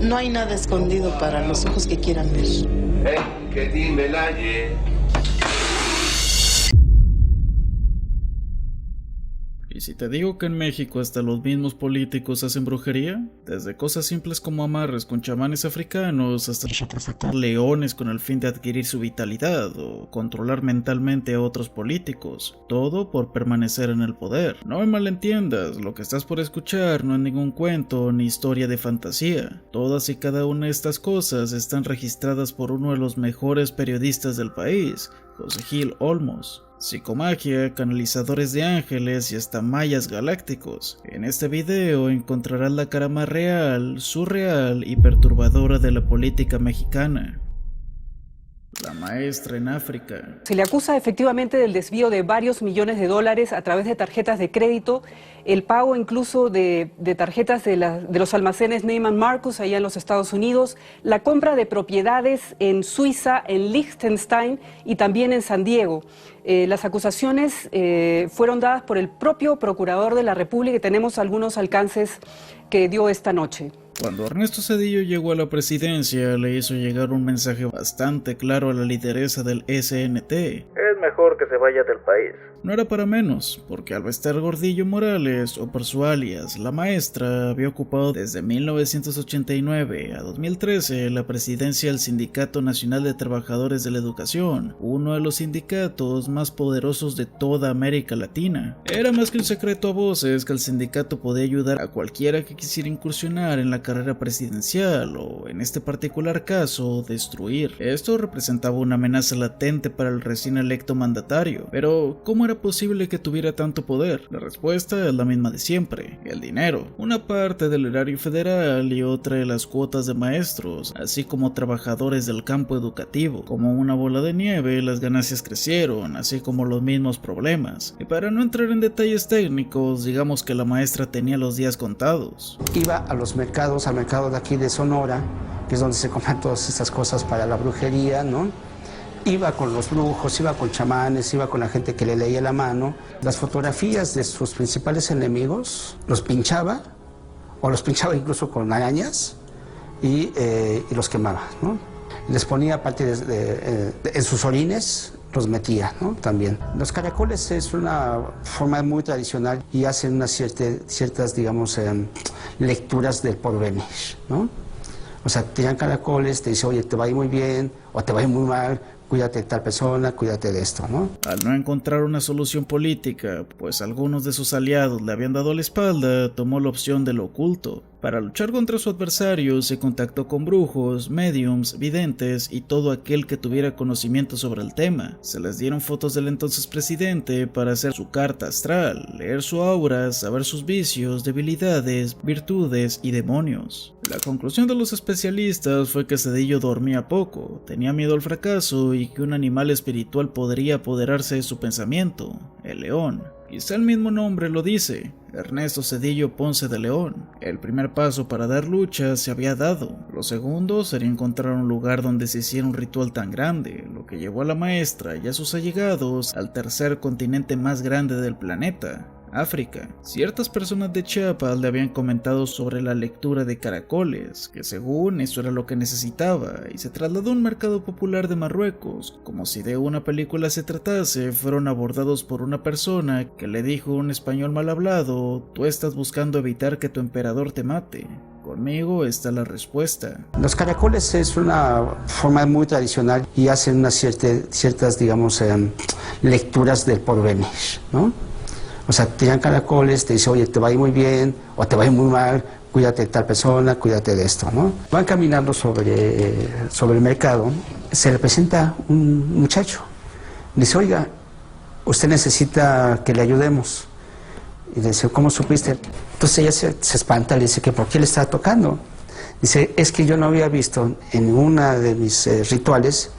No hay nada escondido para los ojos que quieran ver. ¿Y si te digo que en México hasta los mismos políticos hacen brujería? Desde cosas simples como amarres con chamanes africanos hasta sacrificar leones con el fin de adquirir su vitalidad o controlar mentalmente a otros políticos. Todo por permanecer en el poder. No me malentiendas, lo que estás por escuchar no es ningún cuento ni historia de fantasía. Todas y cada una de estas cosas están registradas por uno de los mejores periodistas del país, José Gil Olmos. Psicomagia, canalizadores de ángeles y hasta mayas galácticos. En este video encontrarás la cara más real, surreal y perturbadora de la política mexicana. La maestra en África. Se le acusa efectivamente del desvío de varios millones de dólares a través de tarjetas de crédito, el pago incluso de tarjetas de los almacenes Neiman Marcus allá en los Estados Unidos, la compra de propiedades en Suiza, en Liechtenstein y también en San Diego. Las acusaciones fueron dadas por el propio Procurador de la República y tenemos algunos alcances que dio esta noche. Cuando Ernesto Zedillo llegó a la presidencia, le hizo llegar un mensaje bastante claro a la lideresa del SNT. Es mejor que se vaya del país. No era para menos, porque Alvester Gordillo Morales, o por su alias, la maestra, había ocupado desde 1989 a 2013 la presidencia del Sindicato Nacional de Trabajadores de la Educación, uno de los sindicatos más poderosos de toda América Latina. Era más que un secreto a voces que el sindicato podía ayudar a cualquiera que quisiera incursionar en la carrera presidencial o, en este particular caso, destruir. Esto representaba una amenaza latente para el recién electo mandatario. Pero, ¿cómo era posible que tuviera tanto poder? La respuesta es la misma de siempre: el dinero. Una parte del erario federal y otra de las cuotas de maestros, así como trabajadores del campo educativo. Como una bola de nieve, las ganancias crecieron, así como los mismos problemas. Y para no entrar en detalles técnicos, digamos que la maestra tenía los días contados. Iba a los mercados, al mercado de aquí de Sonora, que es donde se compran todas estas cosas para la brujería, ¿no? Iba con los brujos, iba con chamanes, iba con la gente que le leía la mano. Las fotografías de sus principales enemigos los pinchaba, o los pinchaba incluso con arañas, y los quemaba, ¿no? Les ponía parte en sus orines, los metía, ¿no? También. Los caracoles es una forma muy tradicional y hacen unas ciertas, digamos, lecturas del porvenir, ¿no? O sea, tiran caracoles, te dicen, oye, te va a ir muy bien o te va a ir muy mal, cuídate de tal persona, cuídate de esto, ¿no? Al no encontrar una solución política, pues algunos de sus aliados le habían dado la espalda, tomó la opción de lo oculto. Para luchar contra su adversario, se contactó con brujos, mediums, videntes y todo aquel que tuviera conocimiento sobre el tema. Se les dieron fotos del entonces presidente para hacer su carta astral, leer su aura, saber sus vicios, debilidades, virtudes y demonios. La conclusión de los especialistas fue que Zedillo dormía poco, tenía miedo al fracaso y que un animal espiritual podría apoderarse de su pensamiento, el león. Quizá el mismo nombre lo dice, Ernesto Zedillo Ponce de León. El primer paso para dar lucha se había dado. Lo segundo sería encontrar un lugar donde se hiciera un ritual tan grande, lo que llevó a la maestra y a sus allegados al tercer continente más grande del planeta, África. Ciertas personas de Chiapas le habían comentado sobre la lectura de caracoles, que según eso era lo que necesitaba, y se trasladó a un mercado popular de Marruecos. Como si de una película se tratase, fueron abordados por una persona que le dijo en un español mal hablado: tú estás buscando evitar que tu emperador te mate. Conmigo está la respuesta. Los caracoles es una forma muy tradicional y hacen unas ciertas, digamos, lecturas del porvenir, ¿no? O sea, tiran caracoles, te dicen, oye, te va a ir muy bien o te va a ir muy mal, cuídate de tal persona, cuídate de esto, ¿no? Van caminando sobre el mercado, se le presenta un muchacho. Dice, oiga, usted necesita que le ayudemos. Y le dice, ¿cómo supiste? Entonces ella se espanta, le dice que ¿por qué le estaba tocando? Dice, es que yo no había visto en una de mis rituales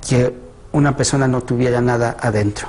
que una persona no tuviera nada adentro.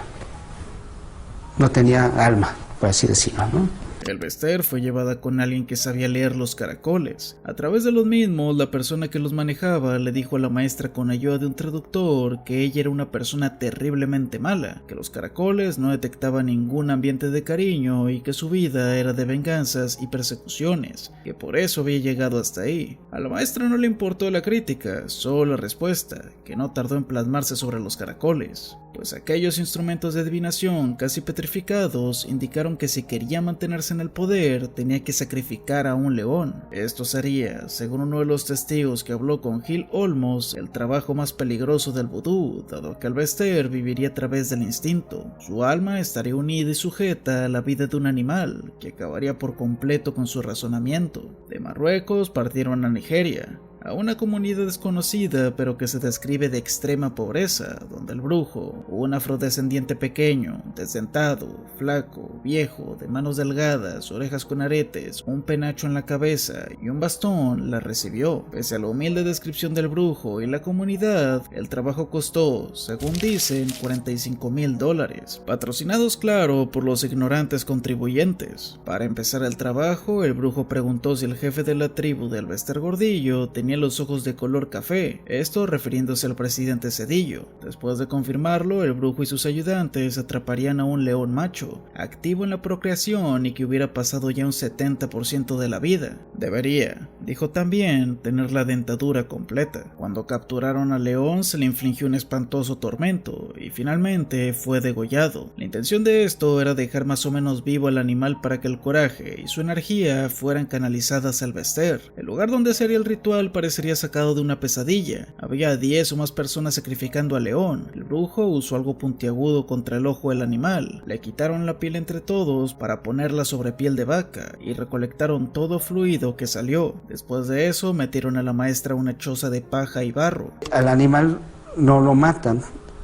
No tenía alma, por así decirlo, ¿no? El Vester fue llevada con alguien que sabía leer los caracoles. A través de los mismos, la persona que los manejaba le dijo a la maestra con ayuda de un traductor que ella era una persona terriblemente mala, que los caracoles no detectaban ningún ambiente de cariño y que su vida era de venganzas y persecuciones, que por eso había llegado hasta ahí. A la maestra no le importó la crítica, solo la respuesta, que no tardó en plasmarse sobre los caracoles, pues aquellos instrumentos de adivinación casi petrificados indicaron que si quería mantenerse en el poder tenía que sacrificar a un león. Esto sería, según uno de los testigos que habló con Gil Olmos, el trabajo más peligroso del vudú, dado que el Vester viviría a través del instinto. Su alma estaría unida y sujeta a la vida de un animal, que acabaría por completo con su razonamiento. De Marruecos partieron a Nigeria, a una comunidad desconocida pero que se describe de extrema pobreza, donde el brujo, un afrodescendiente pequeño, desdentado, flaco, viejo, de manos delgadas, orejas con aretes, un penacho en la cabeza y un bastón, la recibió. Pese a la humilde descripción del brujo y la comunidad, el trabajo costó, según dicen, $45,000, patrocinados claro por los ignorantes contribuyentes. Para empezar el trabajo, el brujo preguntó si el jefe de la tribu del Vester Gordillo tenía los ojos de color café, esto refiriéndose al presidente Cedillo. Después de confirmarlo, el brujo y sus ayudantes atraparían a un león macho, activo en la procreación y que hubiera pasado ya un 70% de la vida. Debería, dijo también, tener la dentadura completa. Cuando capturaron al león se le infligió un espantoso tormento y finalmente fue degollado. La intención de esto era dejar más o menos vivo al animal para que el coraje y su energía fueran canalizadas al Vester. El lugar donde se haría el ritual parecería sacado de una pesadilla. Había 10 o más personas sacrificando al león. El brujo usó algo puntiagudo contra el ojo del animal. Le quitaron la piel entre todos para ponerla sobre piel de vaca y recolectaron todo fluido que salió. Después de eso metieron a la maestra a una choza de paja y barro. Al animal no lo matan,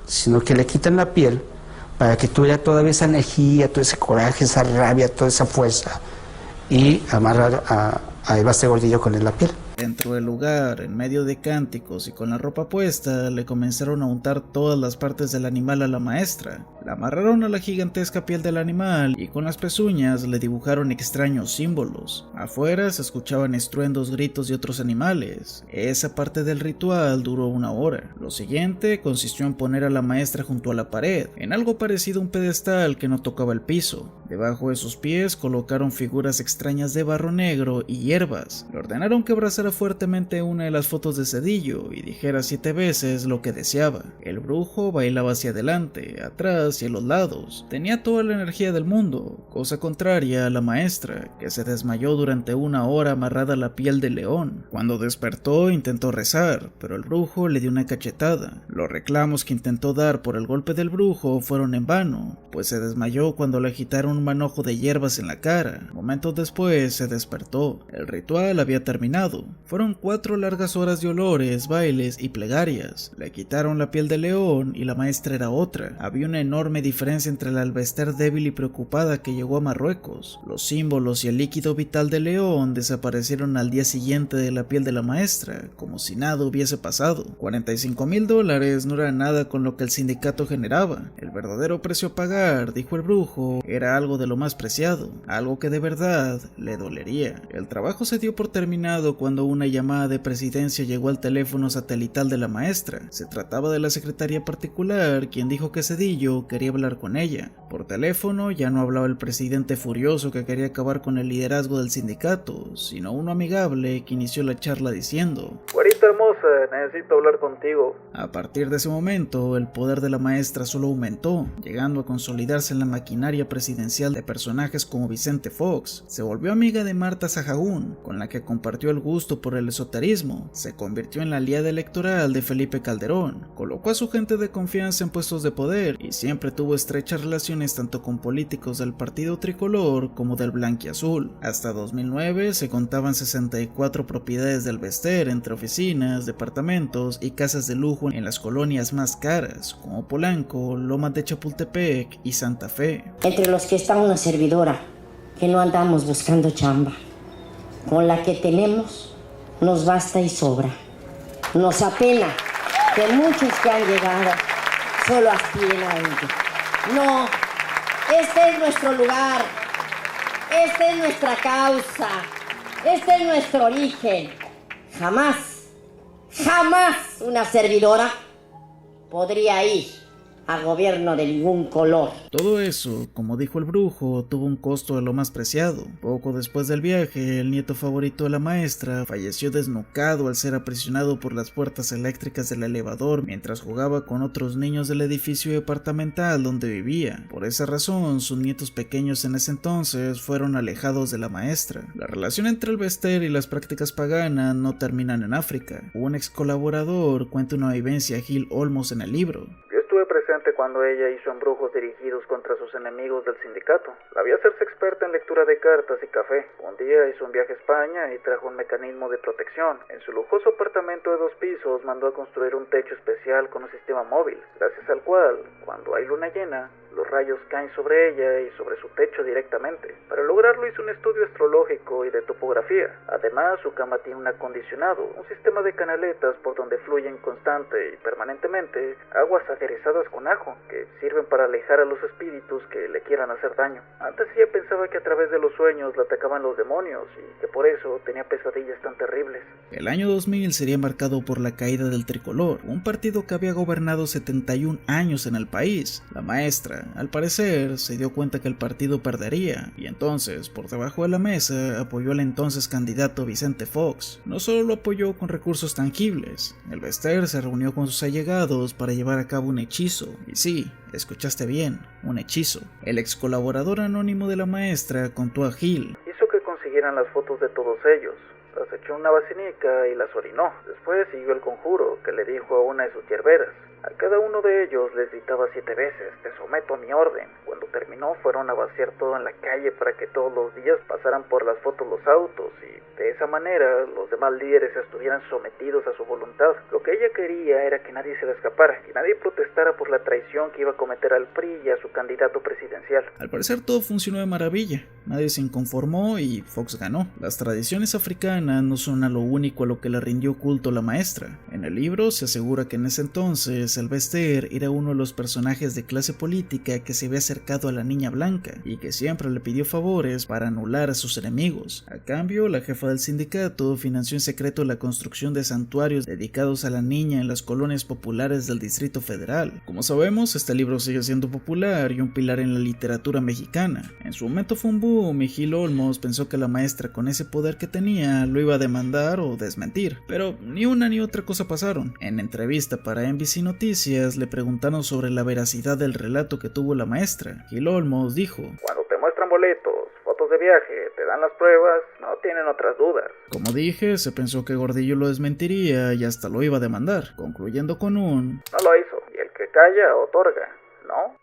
sino que le quitan la piel para que tuviera toda esa energía, todo ese coraje, esa rabia, toda esa fuerza y amarrar a el Vester Gordillo con la piel. Dentro del lugar, en medio de cánticos y con la ropa puesta, le comenzaron a untar todas las partes del animal a la maestra. La amarraron a la gigantesca piel del animal y con las pezuñas le dibujaron extraños símbolos. Afuera se escuchaban estruendos, gritos de otros animales. Esa parte del ritual duró 1 hora. Lo siguiente consistió en poner a la maestra junto a la pared, en algo parecido a un pedestal que no tocaba el piso. Debajo de sus pies colocaron figuras extrañas de barro negro y hierbas. Le ordenaron que abrazara fuertemente una de las fotos de Cedillo y dijera 7 veces lo que deseaba. El brujo bailaba hacia adelante, atrás y a los lados. Tenía toda la energía del mundo, cosa contraria a la maestra, que se desmayó durante 1 hora amarrada a la piel del león. Cuando despertó intentó rezar, pero el brujo le dio una cachetada. Los reclamos que intentó dar por el golpe del brujo fueron en vano, pues se desmayó cuando le agitaron un manojo de hierbas en la cara. Momentos después se despertó. El ritual había terminado. Fueron 4 largas horas de olores, bailes y plegarias. Le quitaron la piel del león y la maestra era otra. Había una enorme diferencia entre la Vester débil y preocupada que llegó a Marruecos. Los símbolos y el líquido vital del león desaparecieron al día siguiente de la piel de la maestra, como si nada hubiese pasado. $45,000 no era nada con lo que el sindicato generaba. El verdadero precio a pagar, dijo el brujo, era algo de lo más preciado, algo que de verdad le dolería. El trabajo se dio por terminado cuando una llamada de presidencia llegó al teléfono satelital de la maestra. Se trataba de la secretaria particular, quien dijo que Cedillo quería hablar con ella. Por teléfono ya no hablaba el presidente furioso que quería acabar con el liderazgo del sindicato, sino uno amigable que inició la charla diciendo: "Güerita hermosa, necesito hablar contigo". A partir de ese momento, el poder de la maestra solo aumentó, llegando a consolidarse en la maquinaria presidencial de personajes como Vicente Fox. Se volvió amiga de Marta Sahagún, con la que compartió el gusto por el esoterismo. Se convirtió en la aliada electoral de Felipe Calderón, colocó a su gente de confianza en puestos de poder y siempre tuvo estrechas relaciones tanto con políticos del partido tricolor como del blanquiazul. Hasta 2009 se contaban 64 propiedades del Vester entre oficinas, departamentos y casas de lujo en las colonias más caras, como Polanco, Lomas de Chapultepec y Santa Fe. Entre los que está una servidora, que no andamos buscando chamba. Con la que tenemos, nos basta y sobra. Nos apena que muchos que han llegado solo aspiren a ello. No, este es nuestro lugar. Esta es nuestra causa. Este es nuestro origen. Jamás una servidora podría ir a gobierno de ningún color. Todo eso, como dijo el brujo, tuvo un costo de lo más preciado. Poco después del viaje, el nieto favorito de la maestra falleció desnucado al ser aprisionado por las puertas eléctricas del elevador mientras jugaba con otros niños del edificio departamental donde vivía. Por esa razón, sus nietos pequeños en ese entonces fueron alejados de la maestra. La relación entre el Bester y las prácticas paganas no terminan en África. Un ex colaborador cuenta una vivencia a Gil Olmos en el libro. Estuve presente cuando ella hizo embrujos dirigidos contra sus enemigos del sindicato. La vi hacerse experta en lectura de cartas y café. Un día hizo un viaje a España y trajo un mecanismo de protección. En su lujoso apartamento de 2 pisos mandó a construir un techo especial con un sistema móvil, gracias al cual, cuando hay luna llena, los rayos caen sobre ella y sobre su techo directamente. Para lograrlo hizo un estudio astrológico y de topografía. Además, su cama tiene un acondicionado, un sistema de canaletas por donde fluyen constante y permanentemente aguas aderezadas con ajo, que sirven para alejar a los espíritus que le quieran hacer daño. Antes ella pensaba que a través de los sueños la atacaban los demonios y que por eso tenía pesadillas tan terribles. El año 2000 sería marcado por la caída del Tricolor, un partido que había gobernado 71 años en el país. La maestra, al parecer, se dio cuenta que el partido perdería, y entonces, por debajo de la mesa, apoyó al entonces candidato Vicente Fox. No solo lo apoyó con recursos tangibles, el Bester se reunió con sus allegados para llevar a cabo un hechizo, y sí, escuchaste bien, un hechizo. El ex colaborador anónimo de la maestra contó a Gil. Hizo que consiguieran las fotos de todos ellos. Las echó en una basinica y las orinó. Después siguió el conjuro que le dijo a una de sus hierberas. A cada uno de ellos les gritaba 7 veces, te someto a mi orden. Cuando terminó fueron a vaciar todo en la calle para que todos los días pasaran por las fotos los autos y de esa manera los demás líderes estuvieran sometidos a su voluntad. Lo que ella quería era que nadie se le escapara, que nadie protestara por la traición que iba a cometer al PRI y a su candidato presidencial. Al parecer todo funcionó de maravilla, nadie se inconformó y Fox ganó. Las tradiciones africanas no son a lo único a lo que le rindió culto la maestra. En el libro se asegura que en ese entonces el Bester era uno de los personajes de clase política que se había acercado a la niña blanca y que siempre le pidió favores para anular a sus enemigos. A cambio, la jefa del sindicato financió en secreto la construcción de santuarios dedicados a la niña en las colonias populares del Distrito Federal. Como sabemos, este libro sigue siendo popular y un pilar en la literatura mexicana. En su momento fue un boom y Gil Olmos pensó que la maestra, con ese poder que tenía, lo iba a demandar o desmentir, pero ni una ni otra cosa pasaron. En entrevista para NBC Noticias le preguntaron sobre la veracidad del relato que tuvo la maestra. Gil Olmos dijo: cuando te muestran boletos, fotos de viaje, te dan las pruebas, no tienen otras dudas. Como dije, se pensó que Gordillo lo desmentiría y hasta lo iba a demandar, concluyendo con un: no lo hizo, y el que calla otorga, ¿no?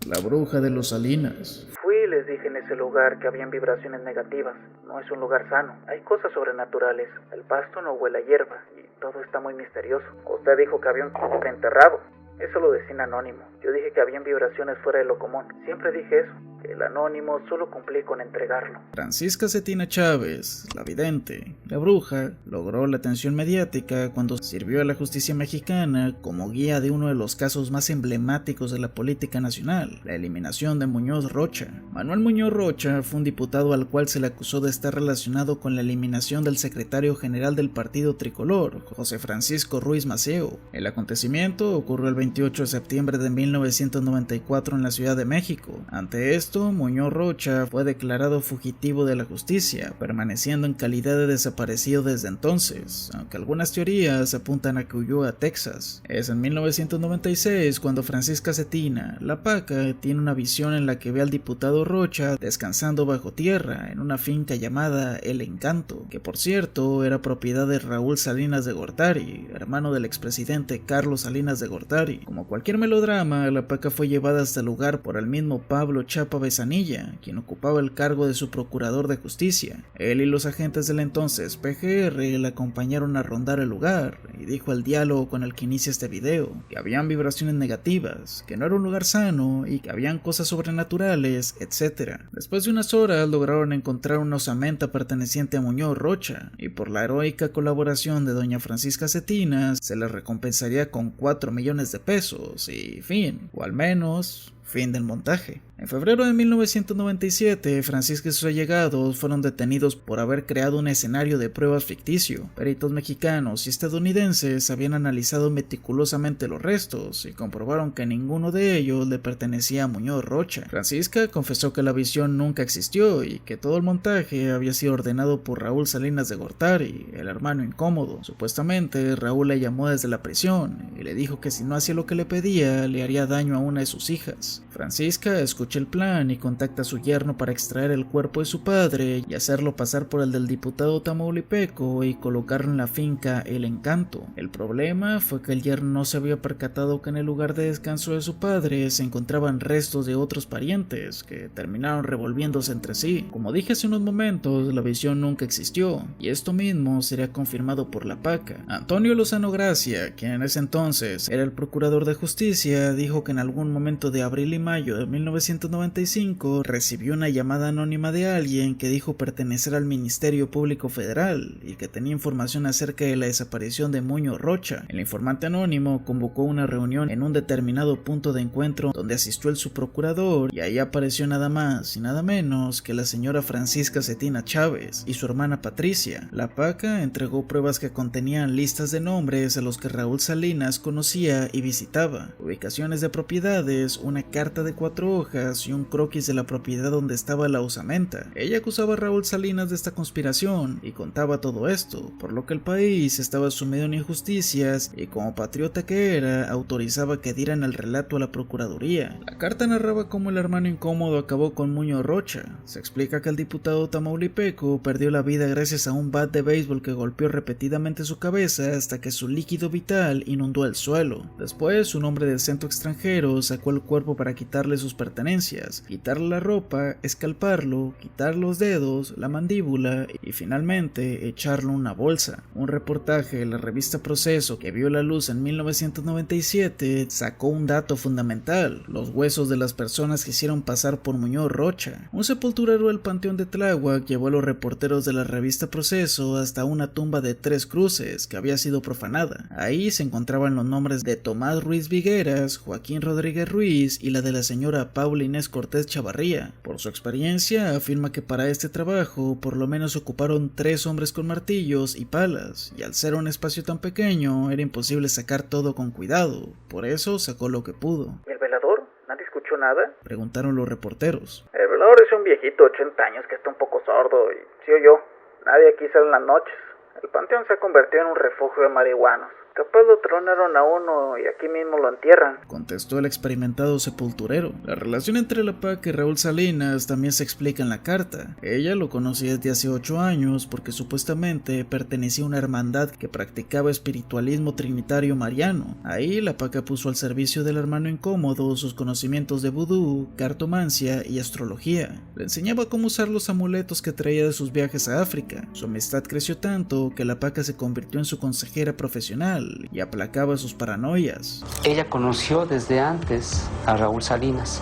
La bruja de los Salinas. Fui y les dije en ese lugar que habían vibraciones negativas. No es un lugar sano. Hay cosas sobrenaturales. El pasto no huele a hierba y todo está muy misterioso. Usted dijo que había un cuerpo enterrado. Eso lo decía un anónimo. Yo dije que habían vibraciones fuera de lo común. Siempre dije eso, que el anónimo solo cumplí con entregarlo. Francisca Cetina Chávez, la vidente, la bruja, logró la atención mediática cuando sirvió a la justicia mexicana como guía de uno de los casos más emblemáticos de la política nacional, la eliminación de Muñoz Rocha. Manuel Muñoz Rocha fue un diputado al cual se le acusó de estar relacionado con la eliminación del secretario general del Partido Tricolor, José Francisco Ruiz Maceo. El acontecimiento ocurrió el 28 de septiembre de 1994 en la Ciudad de México. Ante esto, Muñoz Rocha fue declarado fugitivo de la justicia, permaneciendo en calidad de desaparecido desde entonces, aunque algunas teorías apuntan a que huyó a Texas. Es en 1996 cuando Francisca Cetina, la Paca, tiene una visión en la que ve al diputado Rocha descansando bajo tierra en una finca llamada El Encanto, que por cierto era propiedad de Raúl Salinas de Gortari, hermano del expresidente Carlos Salinas de Gortari. Como cualquier melodrama, la Paca fue llevada hasta el lugar por el mismo Pablo Chapa Besanilla, quien ocupaba el cargo de su procurador de justicia. Él y los agentes del entonces PGR la acompañaron a rondar el lugar y dijo al diálogo con el que inicia este video que habían vibraciones negativas, que no era un lugar sano y que habían cosas sobrenaturales, etc. Después de unas horas lograron encontrar una osamenta perteneciente a Muñoz Rocha y por la heroica colaboración de doña Francisca Cetina se le recompensaría con 4 millones de pesos y fin, o al menos Fin del montaje. En febrero de 1997, Francisca y sus allegados fueron detenidos por haber creado un escenario de pruebas ficticio. Peritos mexicanos y estadounidenses habían analizado meticulosamente los restos y comprobaron que ninguno de ellos le pertenecía a Muñoz Rocha. Francisca confesó que la visión nunca existió y que todo el montaje había sido ordenado por Raúl Salinas de Gortari, el hermano incómodo. Supuestamente, Raúl le llamó desde la prisión y le dijo que si no hacía lo que le pedía, le haría daño a una de sus hijas. Francisca escucha el plan y contacta a su yerno para extraer el cuerpo de su padre y hacerlo pasar por el del diputado tamaulipeco y colocarlo en la finca El Encanto. El problema fue que el yerno no se había percatado que en el lugar de descanso de su padre se encontraban restos de otros parientes que terminaron revolviéndose entre sí. Como dije hace unos momentos, la visión nunca existió y esto mismo sería confirmado por la PACA. Antonio Lozano Gracia, quien en ese entonces era el procurador de justicia, dijo que en algún momento de abril y mayo de 1995 recibió una llamada anónima de alguien que dijo pertenecer al Ministerio Público Federal y que tenía información acerca de la desaparición de Muñoz Rocha. El informante anónimo convocó una reunión en un determinado punto de encuentro donde asistió el subprocurador y ahí apareció nada más y nada menos que la señora Francisca Cetina Chávez y su hermana Patricia. La PACA entregó pruebas que contenían listas de nombres a los que Raúl Salinas conocía y visitaba, ubicaciones de propiedades, una carta de 4 hojas y un croquis de la propiedad donde estaba la osamenta. Ella acusaba a Raúl Salinas de esta conspiración y contaba todo esto, por lo que el país estaba sumido en injusticias y como patriota que era, autorizaba que dieran el relato a la procuraduría. La carta narraba cómo el hermano incómodo acabó con Muñoz Rocha. Se explica que el diputado tamaulipeco perdió la vida gracias a un bat de béisbol que golpeó repetidamente su cabeza hasta que su líquido vital inundó el suelo. Después, un hombre del centro extranjero sacó el cuerpo para quitarle sus pertenencias, quitarle la ropa, escalparlo, quitar los dedos, la mandíbula y finalmente echarlo en una bolsa. Un reportaje de la revista Proceso que vio la luz en 1997 sacó un dato fundamental: los huesos de las personas que hicieron pasar por Muñoz Rocha. Un sepulturero del Panteón de Tláhuac llevó a los reporteros de la revista Proceso hasta una tumba de 3 cruces que había sido profanada. Ahí se encontraban los nombres de Tomás Ruiz Vigueras, Joaquín Rodríguez Ruiz y la de la señora Paula Inés Cortés Chavarría. Por su experiencia, afirma que para este trabajo por lo menos ocuparon 3 hombres con martillos y palas, y al ser un espacio tan pequeño era imposible sacar todo con cuidado, por eso sacó lo que pudo. ¿Y el velador? ¿Nadie escuchó nada? Preguntaron los reporteros. El velador es un viejito de 80 años que está un poco sordo y sí oyó. Nadie aquí sale en las noches. El panteón se ha convertido en un refugio de marihuanos. Capaz lo tronaron a uno y aquí mismo lo entierran, contestó el experimentado sepulturero. La relación entre la PACA y Raúl Salinas también se explica en la carta. Ella lo conocía desde hace 8 años porque supuestamente pertenecía a una hermandad que practicaba espiritualismo trinitario mariano. Ahí la PACA puso al servicio del hermano incómodo sus conocimientos de vudú, cartomancia y astrología. Le enseñaba cómo usar los amuletos que traía de sus viajes a África. Su amistad creció tanto que la PACA se convirtió en su consejera profesional y aplacaba sus paranoias. Ella conoció desde antes a Raúl Salinas,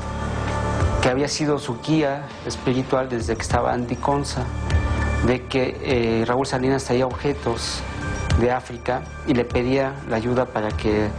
que había sido su guía espiritual desde que estaba en Diconsa, de que Raúl Salinas traía objetos de África y le pedía la ayuda para que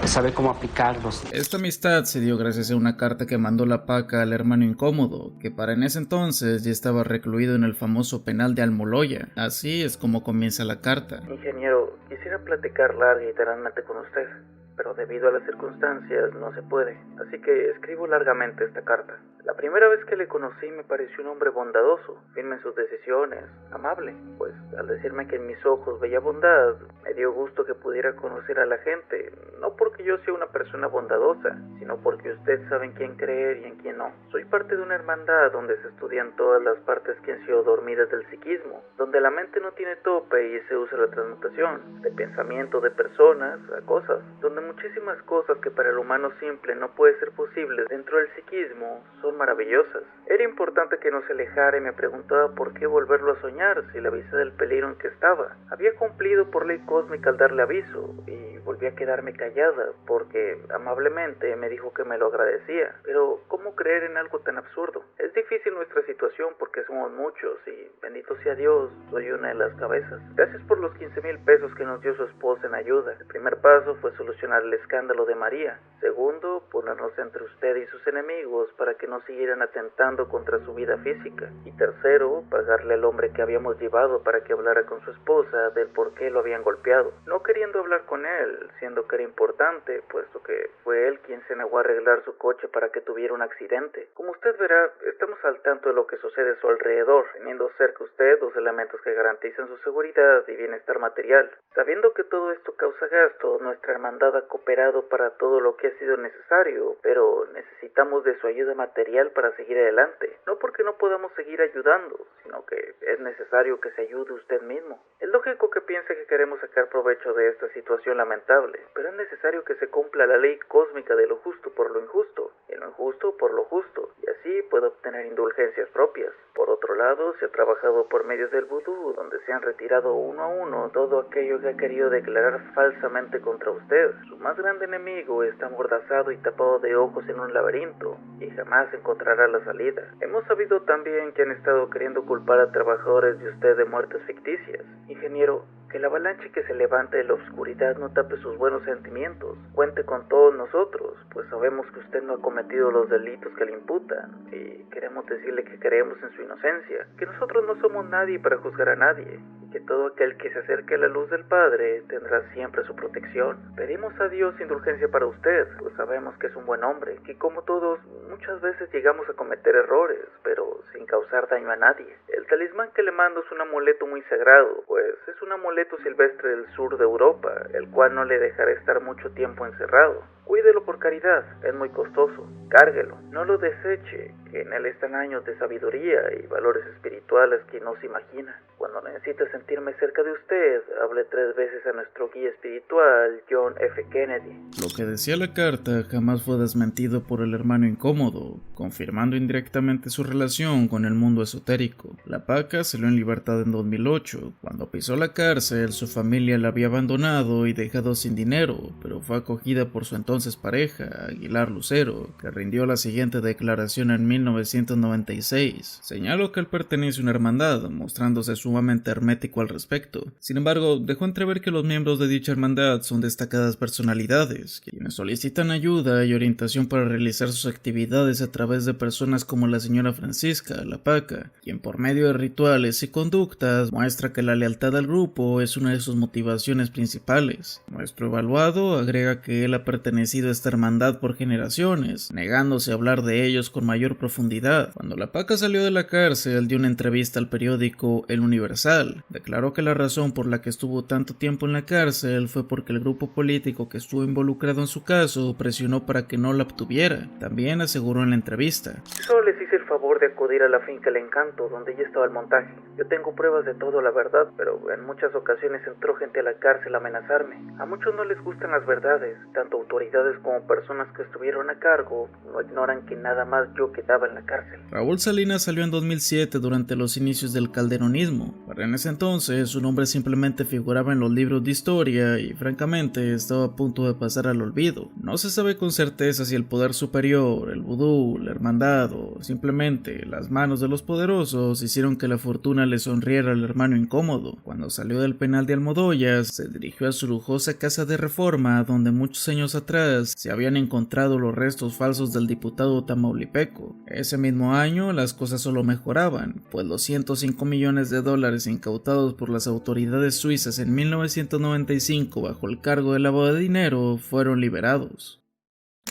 saber cómo aplicarlos. Esta amistad se dio gracias a una carta que mandó la PACA al hermano incómodo, que para en ese entonces ya estaba recluido en el famoso penal de Almoloya. Así es como comienza la carta. Ingeniero, quisiera platicar larga y tenazmente con usted, pero debido a las circunstancias no se puede, así que escribo largamente esta carta. La primera vez que le conocí me pareció un hombre bondadoso, firme en sus decisiones, amable, pues al decirme que en mis ojos veía bondad, me dio gusto que pudiera conocer a la gente, no porque yo sea una persona bondadosa, sino porque usted sabe en quién creer y en quién no. Soy parte de una hermandad donde se estudian todas las partes que han sido dormidas del psiquismo, donde la mente no tiene tope y se usa la transmutación, de pensamiento de personas a cosas, donde muchísimas cosas que para el humano simple no puede ser posible dentro del psiquismo son maravillosas. Era importante que no se alejara y me preguntaba por qué volverlo a soñar si le avisé del peligro en que estaba. Había cumplido por ley cósmica al darle aviso y volví a quedarme callada porque amablemente me dijo que me lo agradecía. Pero ¿cómo cree creer en algo tan absurdo. Es difícil nuestra situación porque somos muchos y, bendito sea Dios, soy una de las cabezas. Gracias por los 15,000 pesos que nos dio su esposa en ayuda. El primer paso fue solucionar el escándalo de María. Segundo, ponernos entre usted y sus enemigos para que no siguieran atentando contra su vida física. Y tercero, pagarle al hombre que habíamos llevado para que hablara con su esposa del por qué lo habían golpeado. No queriendo hablar con él, siendo que era importante, puesto que fue él quien se negó a arreglar su coche para que tuviera un accidente. Como usted verá, estamos al tanto de lo que sucede a su alrededor, teniendo cerca usted dos elementos que garantizan su seguridad y bienestar material. Sabiendo que todo esto causa gasto, nuestra hermandad ha cooperado para todo lo que ha sido necesario, pero necesitamos de su ayuda material para seguir adelante. No porque no podamos seguir ayudando, sino que es necesario que se ayude usted mismo. Es lógico que piense que queremos sacar provecho de esta situación lamentable, pero es necesario que se cumpla la ley cósmica de lo justo por lo injusto, y lo injusto por lo justo, y así puede obtener indulgencias propias. Por otro lado, se ha trabajado por medios del vudú, donde se han retirado uno a uno todo aquello que ha querido declarar falsamente contra usted. Su más grande enemigo está amordazado y tapado de ojos en un laberinto, y jamás encontrará la salida. Hemos sabido también que han estado queriendo culpar a trabajadores de usted de muertes ficticias. Ingeniero, que la avalancha que se levante de la oscuridad no tape sus buenos sentimientos. Cuente con todos nosotros, pues sabemos que usted no ha cometido los delitos que le imputan, y queremos decirle que creemos en su inocencia, que nosotros no somos nadie para juzgar a nadie, y que todo aquel que se acerque a la luz del Padre tendrá siempre su protección. Pedimos a Dios indulgencia para usted, pues sabemos que es un buen hombre, que como todos, muchas veces llegamos a cometer errores, pero sin causar daño a nadie. El talismán que le mando es un amuleto muy sagrado, pues es un amuleto silvestre del sur de Europa, el cual no le dejará estar mucho tiempo encerrado. Cuídelo por caridad, es muy costoso. Cárguelo, no lo deseche, que en él están años de sabiduría y valores espirituales que no se imagina. Cuando necesite sentirme cerca de usted, hable 3 veces a nuestro guía espiritual, John F. Kennedy. Lo que decía la carta jamás fue desmentido por el hermano incómodo, confirmando indirectamente su relación con el mundo esotérico. La Paca salió en libertad en 2008. Cuando pisó la cárcel, su familia la había abandonado y dejado sin dinero, pero fue acogida por su entonces pareja, Aguilar Lucero, que rindió la siguiente declaración en 1996. Señaló que él pertenece a una hermandad, mostrándose sumamente hermético al respecto. Sin embargo, dejó entrever que los miembros de dicha hermandad son destacadas personalidades, quienes solicitan ayuda y orientación para realizar sus actividades a través de personas como la señora Francisca, la Paca, quien por medio de rituales y conductas muestra que la lealtad al grupo es una de sus motivaciones principales. Nuestro evaluado agrega que él ha pertenecido a esta hermandad por generaciones, negándose a hablar de ellos con mayor profundidad. Cuando la Paca salió de la cárcel, dio una entrevista al periódico El Universal. Declaró que la razón por la que estuvo tanto tiempo en la cárcel fue porque el grupo político que estuvo involucrado en su caso presionó para que no la obtuviera. También aseguró en la entrevista: Solo les hice el favor de acudir a la finca El Encanto, donde ya estaba el montaje. Yo tengo pruebas de todo, la verdad, pero en muchas ocasiones entró gente a la cárcel a amenazarme. A muchos no les gustan las verdades, tanto autoridades como personas que estuvieron a cargo no ignoran que nada más yo quedaba en la cárcel. Raúl Salinas salió en 2007 durante los inicios del calderonismo. Para en ese entonces su nombre simplemente figuraba en los libros de historia y francamente estaba a punto de pasar al olvido. No se sabe con certeza si el poder superior, el vudú, la hermandad o simplemente las manos de los poderosos hicieron que la fortuna le sonriera al hermano incómodo. Cuando salió del penal de Almodoyas, se dirigió a su lujosa casa de Reforma, donde muchos años atrás se habían encontrado los restos falsos del diputado tamaulipeco. Ese mismo año las cosas solo mejoraban, pues los $105 millones incautados por las autoridades suizas en 1995 bajo el cargo de lavado de dinero fueron liberados.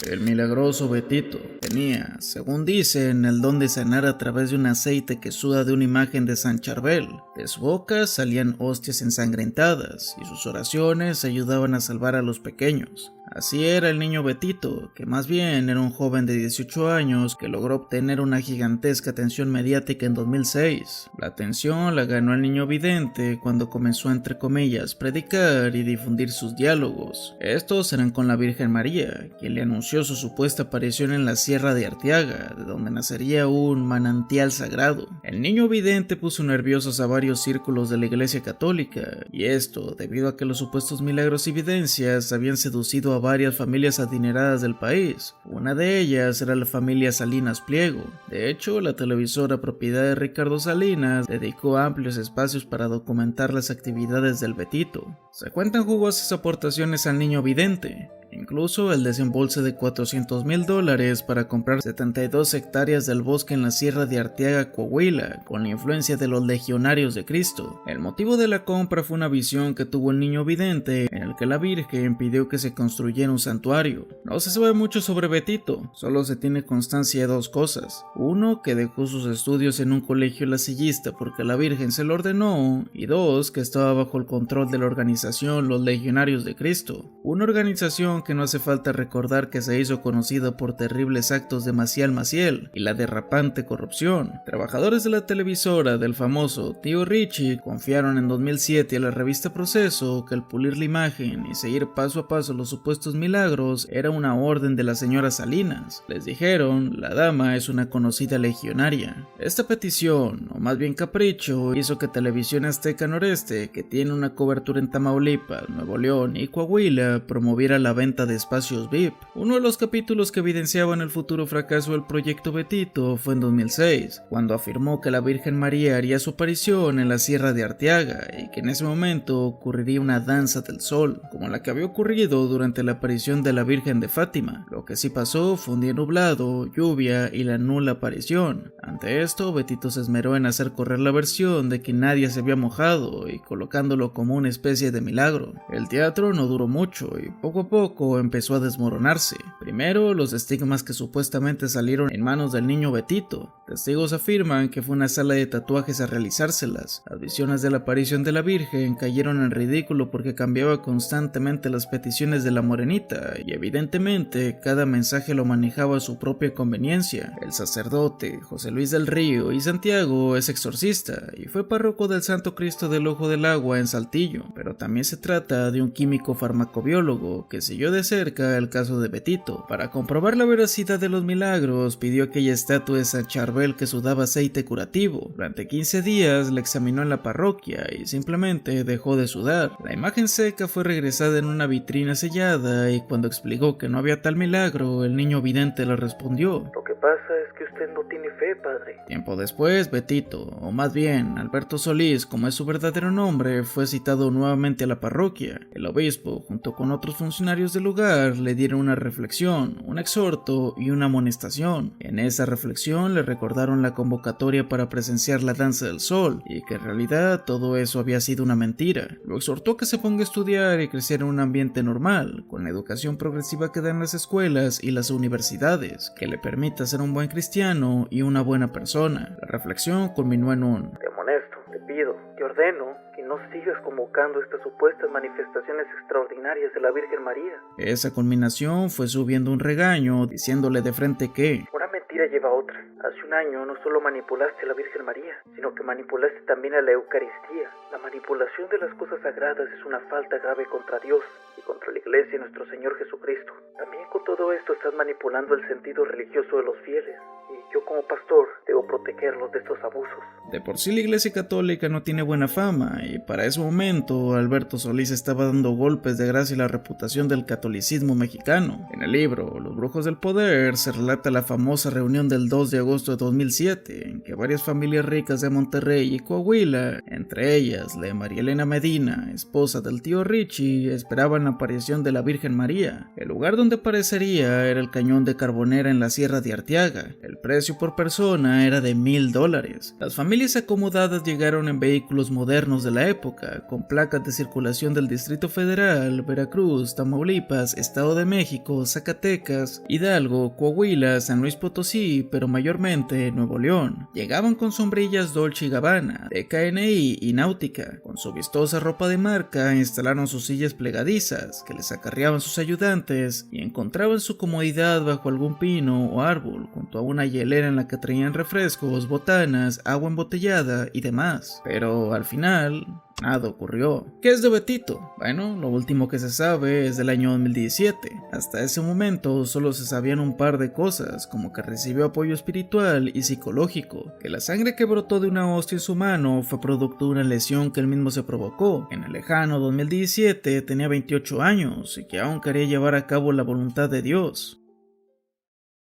El milagroso Betito tenía, según dicen, el don de sanar a través de un aceite que suda de una imagen de San Charbel. De su boca salían hostias ensangrentadas y sus oraciones ayudaban a salvar a los pequeños. Así era el niño Betito, que más bien era un joven de 18 años que logró obtener una gigantesca atención mediática en 2006. La atención la ganó el niño vidente cuando comenzó, entre comillas, predicar y difundir sus diálogos. Estos eran con la Virgen María, quien le anunció su supuesta aparición en la Sierra de Arteaga, de donde nacería un manantial sagrado. El niño vidente puso nerviosos a varios círculos de la Iglesia Católica, y esto debido a que los supuestos milagros y evidencias habían seducido a a varias familias adineradas del país. Una de ellas era la familia Salinas Pliego. De hecho, la televisora propiedad de Ricardo Salinas dedicó amplios espacios para documentar las actividades del Betito. Se cuentan jugosas aportaciones al niño vidente, incluso el desembolso de $400,000 para comprar 72 hectáreas del bosque en la Sierra de Arteaga, Coahuila, con la influencia de los legionarios de Cristo. El motivo de la compra fue una visión que tuvo el niño vidente, en el que la Virgen pidió que se construyera un santuario. No se sabe mucho sobre Betito, solo se tiene constancia de dos cosas. Uno, que dejó sus estudios en un colegio lasillista porque la Virgen se lo ordenó, y dos, que estaba bajo el control de la organización Los Legionarios de Cristo, una organización que no hace falta recordar que se hizo conocida por terribles actos de Maciel y la derrapante corrupción. Trabajadores de la televisora del famoso Tío Richie confiaron en 2007 a la revista Proceso que el pulir la imagen y seguir paso a paso los supuestos milagros era una orden de la señora Salinas. Les dijeron, la dama es una conocida legionaria. Esta petición, o más bien capricho, hizo que Televisión Azteca Noreste, que tiene una cobertura en Tamaulipas, Nuevo León y Coahuila, promoviera la venta de espacios VIP. Uno de los capítulos que evidenciaban el futuro fracaso del proyecto Betito fue en 2006, cuando afirmó que la Virgen María haría su aparición en la Sierra de Arteaga y que en ese momento ocurriría una danza del sol, como la que había ocurrido durante la aparición de la Virgen de Fátima. Lo que sí pasó fue un día nublado, lluvia y la nula aparición. Ante esto, Betito se esmeró en hacer correr la versión de que nadie se había mojado y colocándolo como una especie de milagro. El teatro no duró mucho y poco a poco empezó a desmoronarse. Primero, los estigmas que supuestamente salieron en manos del niño Betito. Testigos afirman que fue una sala de tatuajes a realizárselas. Las visiones de la aparición de la Virgen cayeron en ridículo porque cambiaba constantemente las peticiones de la morenita y evidentemente cada mensaje lo manejaba a su propia conveniencia. El sacerdote José Luis del Río y Santiago es exorcista y fue párroco del Santo Cristo del Ojo del Agua en Saltillo, pero también se trata de un químico farmacobiólogo que siguió de cerca el caso de Betito. Para comprobar la veracidad de los milagros, pidió aquella estatua de San Charbel que sudaba aceite curativo. Durante 15 días la examinó en la parroquia y simplemente dejó de sudar. La imagen seca fue regresada en una vitrina sellada y cuando explicó que no había tal milagro, el niño vidente le respondió: Lo que pasa es que usted no tiene fe, padre. Tiempo después, Betito, o más bien Alberto Solís, como es su verdadero nombre, fue citado nuevamente a la parroquia. El obispo, junto con otros funcionarios del lugar, le dieron una reflexión, un exhorto y una amonestación. En esa reflexión le recordaron la convocatoria para presenciar la danza del sol y que en realidad todo eso había sido una mentira. Lo exhortó a que se ponga a estudiar y creciera en un ambiente normal, con la educación progresiva que dan las escuelas y las universidades, que le permita ser un buen cristiano y una buena persona. La reflexión culminó en un: Te amonesto, te pido, te ordeno que no sigas convocando estas supuestas manifestaciones extraordinarias de la Virgen María. Esa culminación fue subiendo un regaño, diciéndole de frente que una mentira lleva a otra. Hace un año no solo manipulaste a la Virgen María, sino que manipulaste también a la Eucaristía. La manipulación de las cosas sagradas es una falta grave contra Dios y contra la Iglesia y nuestro Señor Jesucristo. También con todo esto estás manipulando el sentido religioso de los fieles. Y yo como pastor debo protegerlos de estos abusos. De por sí la Iglesia Católica no tiene buena fama y para ese momento Alberto Solís estaba dando golpes de gracia a la reputación del catolicismo mexicano. En el libro Los Brujos del Poder se relata la famosa reunión del 2 de agosto de 2007 en que varias familias ricas de Monterrey y Coahuila, entre ellas la de María Elena Medina, esposa del tío Richie, esperaban la aparición de la Virgen María. El lugar donde aparecería era el cañón de Carbonera en la Sierra de Arteaga. El precio por persona era de $1,000. Las familias acomodadas llegaron en vehículos modernos de la época, con placas de circulación del Distrito Federal, Veracruz, Tamaulipas, Estado de México, Zacatecas, Hidalgo, Coahuila, San Luis Potosí, pero mayormente Nuevo León. Llegaban con sombrillas Dolce & Gabbana, DKNY y Náutica. Con su vistosa ropa de marca instalaron sus sillas plegadizas, que les acarreaban sus ayudantes, y encontraban su comodidad bajo algún pino o árbol, junto a una hielera en la que traían refrescos, botanas, agua embotellada y demás. Pero al final Nada ocurrió. ¿Qué es de Betito? Bueno, lo último que se sabe es del año 2017. Hasta ese momento solo se sabían un par de cosas, como que recibió apoyo espiritual y psicológico, que la sangre que brotó de una hostia en su mano fue producto de una lesión que él mismo se provocó. En el lejano 2017 tenía 28 años y que aún quería llevar a cabo la voluntad de Dios.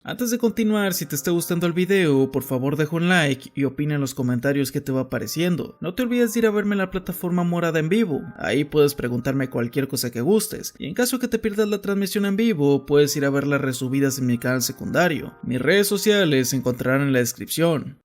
Antes de continuar, si te está gustando el video, por favor deja un like y opina en los comentarios qué te va pareciendo. No te olvides de ir a verme en la plataforma morada en vivo, ahí puedes preguntarme cualquier cosa que gustes, y en caso que te pierdas la transmisión en vivo, puedes ir a ver las resubidas en mi canal secundario. Mis redes sociales se encontrarán en la descripción.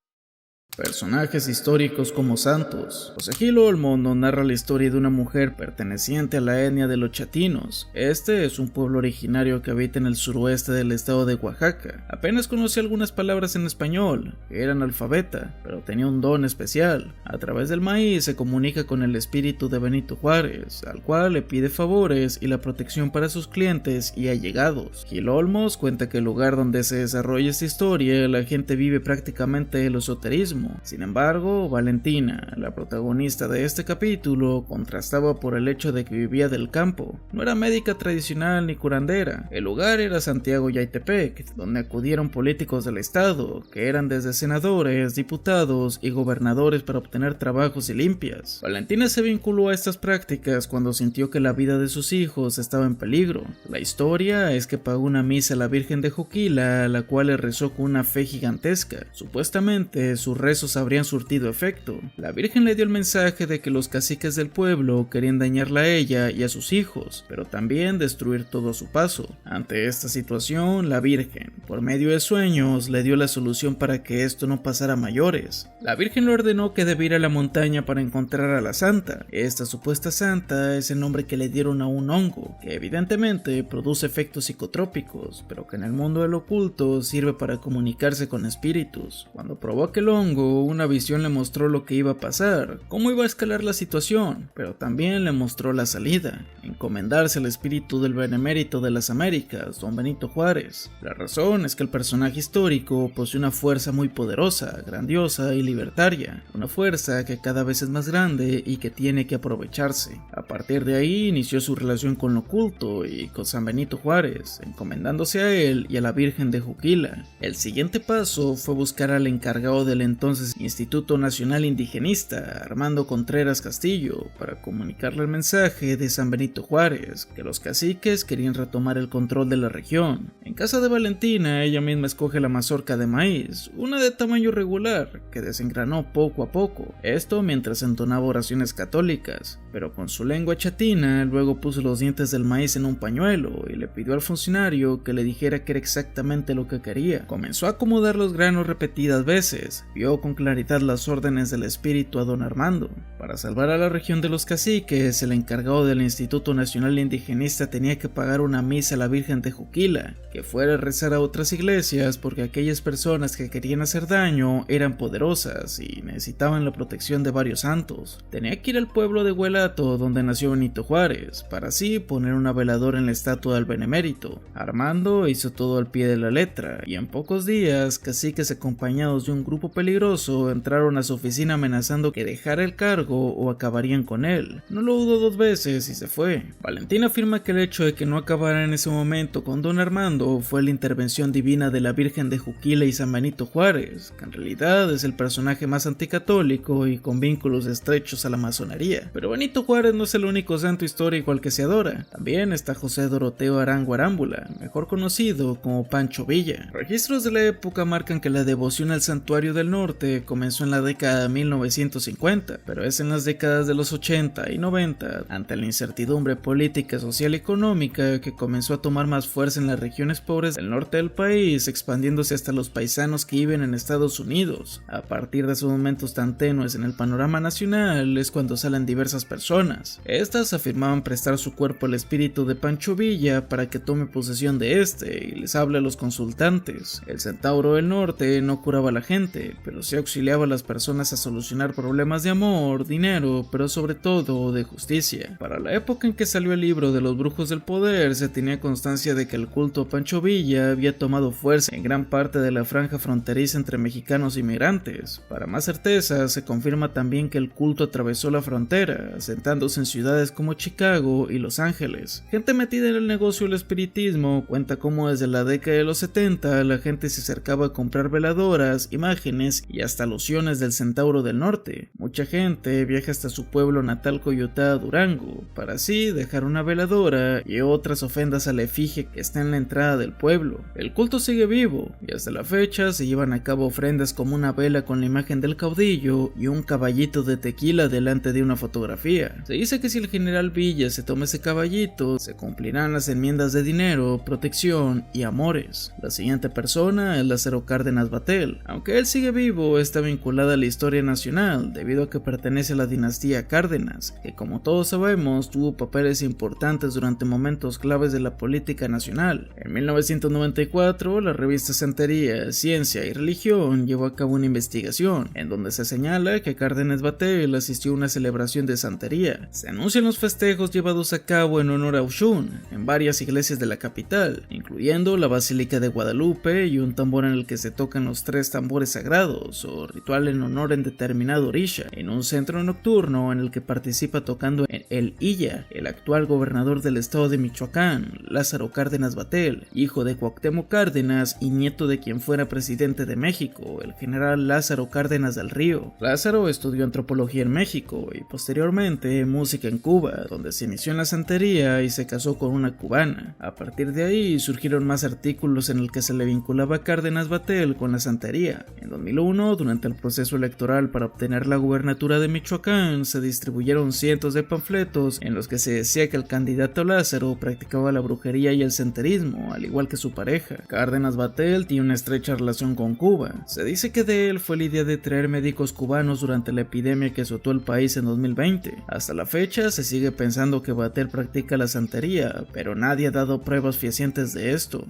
Personajes históricos como santos. José Gil Olmo nos narra la historia de una mujer perteneciente a la etnia de los chatinos. Este es un pueblo originario que habita en el suroeste del estado de Oaxaca. Apenas conocía algunas palabras en español, era analfabeta, pero tenía un don especial. A través del maíz se comunica con el espíritu de Benito Juárez, al cual le pide favores y la protección para sus clientes y allegados. Gil Olmos cuenta que el lugar donde se desarrolla esta historia, la gente vive prácticamente el esoterismo. Sin embargo, Valentina, la protagonista de este capítulo, contrastaba por el hecho de que vivía del campo. No era médica tradicional ni curandera. El lugar era Santiago Yautepec, donde acudieron políticos del estado, que eran desde senadores, diputados y gobernadores para obtener trabajos y limpias. Valentina se vinculó a estas prácticas cuando sintió que la vida de sus hijos estaba en peligro. La historia es que pagó una misa a la Virgen de Juquila, la cual le rezó con una fe gigantesca. Supuestamente, sus rezos habrían surtido efecto. La Virgen le dio el mensaje de que los caciques del pueblo querían dañarla a ella y a sus hijos, pero también destruir todo a su paso. Ante esta situación, la Virgen, por medio de sueños, le dio la solución para que esto no pasara a mayores. La Virgen le ordenó que debiera ir a la montaña para encontrar a la santa. Esta supuesta santa es el nombre que le dieron a un hongo, que evidentemente produce efectos psicotrópicos, pero que en el mundo del oculto sirve para comunicarse con espíritus. Cuando probó aquel hongo, una visión le mostró lo que iba a pasar, cómo iba a escalar la situación, pero también le mostró la salida: encomendarse al espíritu del benemérito de las Américas, don Benito Juárez. La razón es que el personaje histórico posee una fuerza muy poderosa, grandiosa y libertaria, una fuerza que cada vez es más grande y que tiene que aprovecharse. A partir de ahí inició su relación con lo oculto y con San Benito Juárez, encomendándose a él y a la Virgen de Juquila. El siguiente paso fue buscar al encargado del entonces Instituto Nacional Indigenista, Armando Contreras Castillo, para comunicarle el mensaje de San Benito Juárez, que los caciques querían retomar el control de la región. En casa de Valentina, ella misma escoge la mazorca de maíz, una de tamaño regular, que desengranó poco a poco, esto mientras entonaba oraciones católicas, pero con su lengua chatina luego puso los dientes del maíz en un pañuelo y le pidió al funcionario que le dijera que era exactamente lo que quería. Comenzó a acomodar los granos repetidas veces, vio con claridad las órdenes del espíritu a don Armando. Para salvar a la región de los caciques, el encargado del Instituto Nacional Indigenista tenía que pagar una misa a la Virgen de Juquila, que fuera a rezar a otras iglesias porque aquellas personas que querían hacer daño eran poderosas y necesitaban la protección de varios santos. Tenía que ir al pueblo de Huelato, donde nació Benito Juárez, para así poner una veladora en la estatua del benemérito. Armando hizo todo al pie de la letra, y en pocos días, caciques acompañados de un grupo peligroso entraron a su oficina amenazando que dejara el cargo o acabarían con él. No lo dudó dos veces y se fue. Valentina afirma que el hecho de que no acabara en ese momento con don Armando fue la intervención divina de la Virgen de Juquila y San Benito Juárez, que en realidad es el personaje más anticatólico y con vínculos estrechos a la masonería. Pero Benito Juárez no es el único santo histórico al que se adora. También está José Doroteo Arango Arámbula, mejor conocido como Pancho Villa. Registros de la época marcan que la devoción al santuario del norte comenzó en la década de 1950, pero es en las décadas de los 80 y 90, ante la incertidumbre política, social y económica, que comenzó a tomar más fuerza en las regiones pobres del norte del país, expandiéndose hasta los paisanos que viven en Estados Unidos. A partir de esos momentos tan tenues en el panorama nacional es cuando salen diversas personas. Estas afirmaban prestar su cuerpo al espíritu de Pancho Villa para que tome posesión de este y les hable a los consultantes. El centauro del norte no curaba a la gente, pero así auxiliaba a las personas a solucionar problemas de amor, dinero, pero sobre todo de justicia. Para la época en que salió el libro de los brujos del poder, se tenía constancia de que el culto a Pancho Villa había tomado fuerza en gran parte de la franja fronteriza entre mexicanos y migrantes. Para más certeza, se confirma también que el culto atravesó la frontera, asentándose en ciudades como Chicago y Los Ángeles. Gente metida en el negocio del espiritismo cuenta cómo desde la década de los 70 la gente se acercaba a comprar veladoras, imágenes y hasta lociones del Centauro del Norte. Mucha gente viaja hasta su pueblo natal Coyotá, Durango, para así dejar una veladora y otras ofrendas a la efigie que está en la entrada del pueblo. El culto sigue vivo y hasta la fecha se llevan a cabo ofrendas como una vela con la imagen del caudillo y un caballito de tequila delante de una fotografía. Se dice que si el general Villa se toma ese caballito, se cumplirán las enmiendas de dinero, protección y amores. La siguiente persona es Lázaro Cárdenas Batel. Aunque él sigue vivo, está vinculada a la historia nacional debido a que pertenece a la dinastía Cárdenas, que como todos sabemos tuvo papeles importantes durante momentos claves de la política nacional. En 1994, la revista Santería, Ciencia y Religión llevó a cabo una investigación en donde se señala que Cárdenas Batel asistió a una celebración de santería. Se anuncian los festejos llevados a cabo en honor a Oshun en varias iglesias de la capital, incluyendo la Basílica de Guadalupe y un tambor en el que se tocan los 3 tambores sagrados o ritual en honor en determinado orisha, en un centro nocturno en el que participa tocando el Illa, el actual gobernador del estado de Michoacán, Lázaro Cárdenas Batel, hijo de Cuauhtémoc Cárdenas y nieto de quien fuera presidente de México, el general Lázaro Cárdenas del Río. Lázaro estudió antropología en México y posteriormente música en Cuba, donde se inició en la santería y se casó con una cubana. A partir de ahí surgieron más artículos en el que se le vinculaba a Cárdenas Batel con la santería. En 2001, durante el proceso electoral para obtener la gubernatura de Michoacán, se distribuyeron cientos de panfletos en los que se decía que el candidato Lázaro practicaba la brujería y el santerismo, al igual que su pareja. Cárdenas Batel tiene una estrecha relación con Cuba. Se dice que de él fue la idea de traer médicos cubanos durante la epidemia que azotó el país en 2020. Hasta la fecha se sigue pensando que Batel practica la santería, pero nadie ha dado pruebas fehacientes de esto.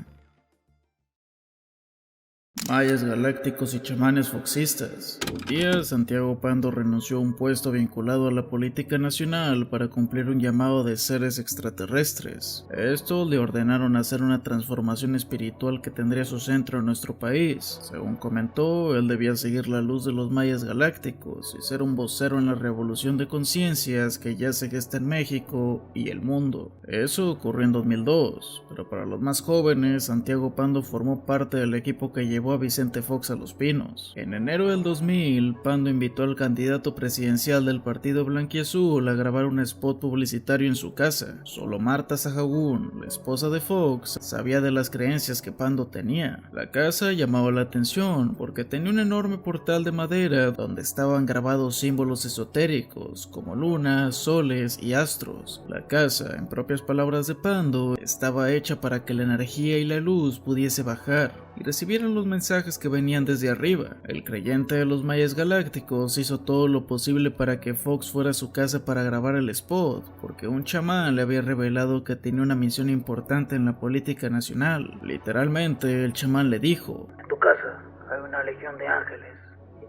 Mayas galácticos y chamanes foxistas. Un día, Santiago Pando renunció a un puesto vinculado a la política nacional para cumplir un llamado de seres extraterrestres. Estos le ordenaron hacer una transformación espiritual que tendría su centro en nuestro país. Según comentó, él debía seguir la luz de los mayas galácticos y ser un vocero en la revolución de conciencias que ya se gesta en México y el mundo. Eso ocurrió en 2002, pero para los más jóvenes, Santiago Pando formó parte del equipo que llevó a Vicente Fox a Los Pinos. En enero del 2000, Pando invitó al candidato presidencial del partido blanquiazul a grabar un spot publicitario en su casa. Solo Marta Sahagún, la esposa de Fox, sabía de las creencias que Pando tenía. La casa llamaba la atención porque tenía un enorme portal de madera donde estaban grabados símbolos esotéricos como lunas, soles y astros. La casa, en propias palabras de Pando, estaba hecha para que la energía y la luz pudiese bajar y recibieran los mensajes que venían desde arriba. El creyente de los mayas galácticos hizo todo lo posible para que Fox fuera a su casa para grabar el spot, porque un chamán le había revelado que tenía una misión importante en la política nacional. Literalmente, el chamán le dijo: en tu casa hay una legión de ángeles.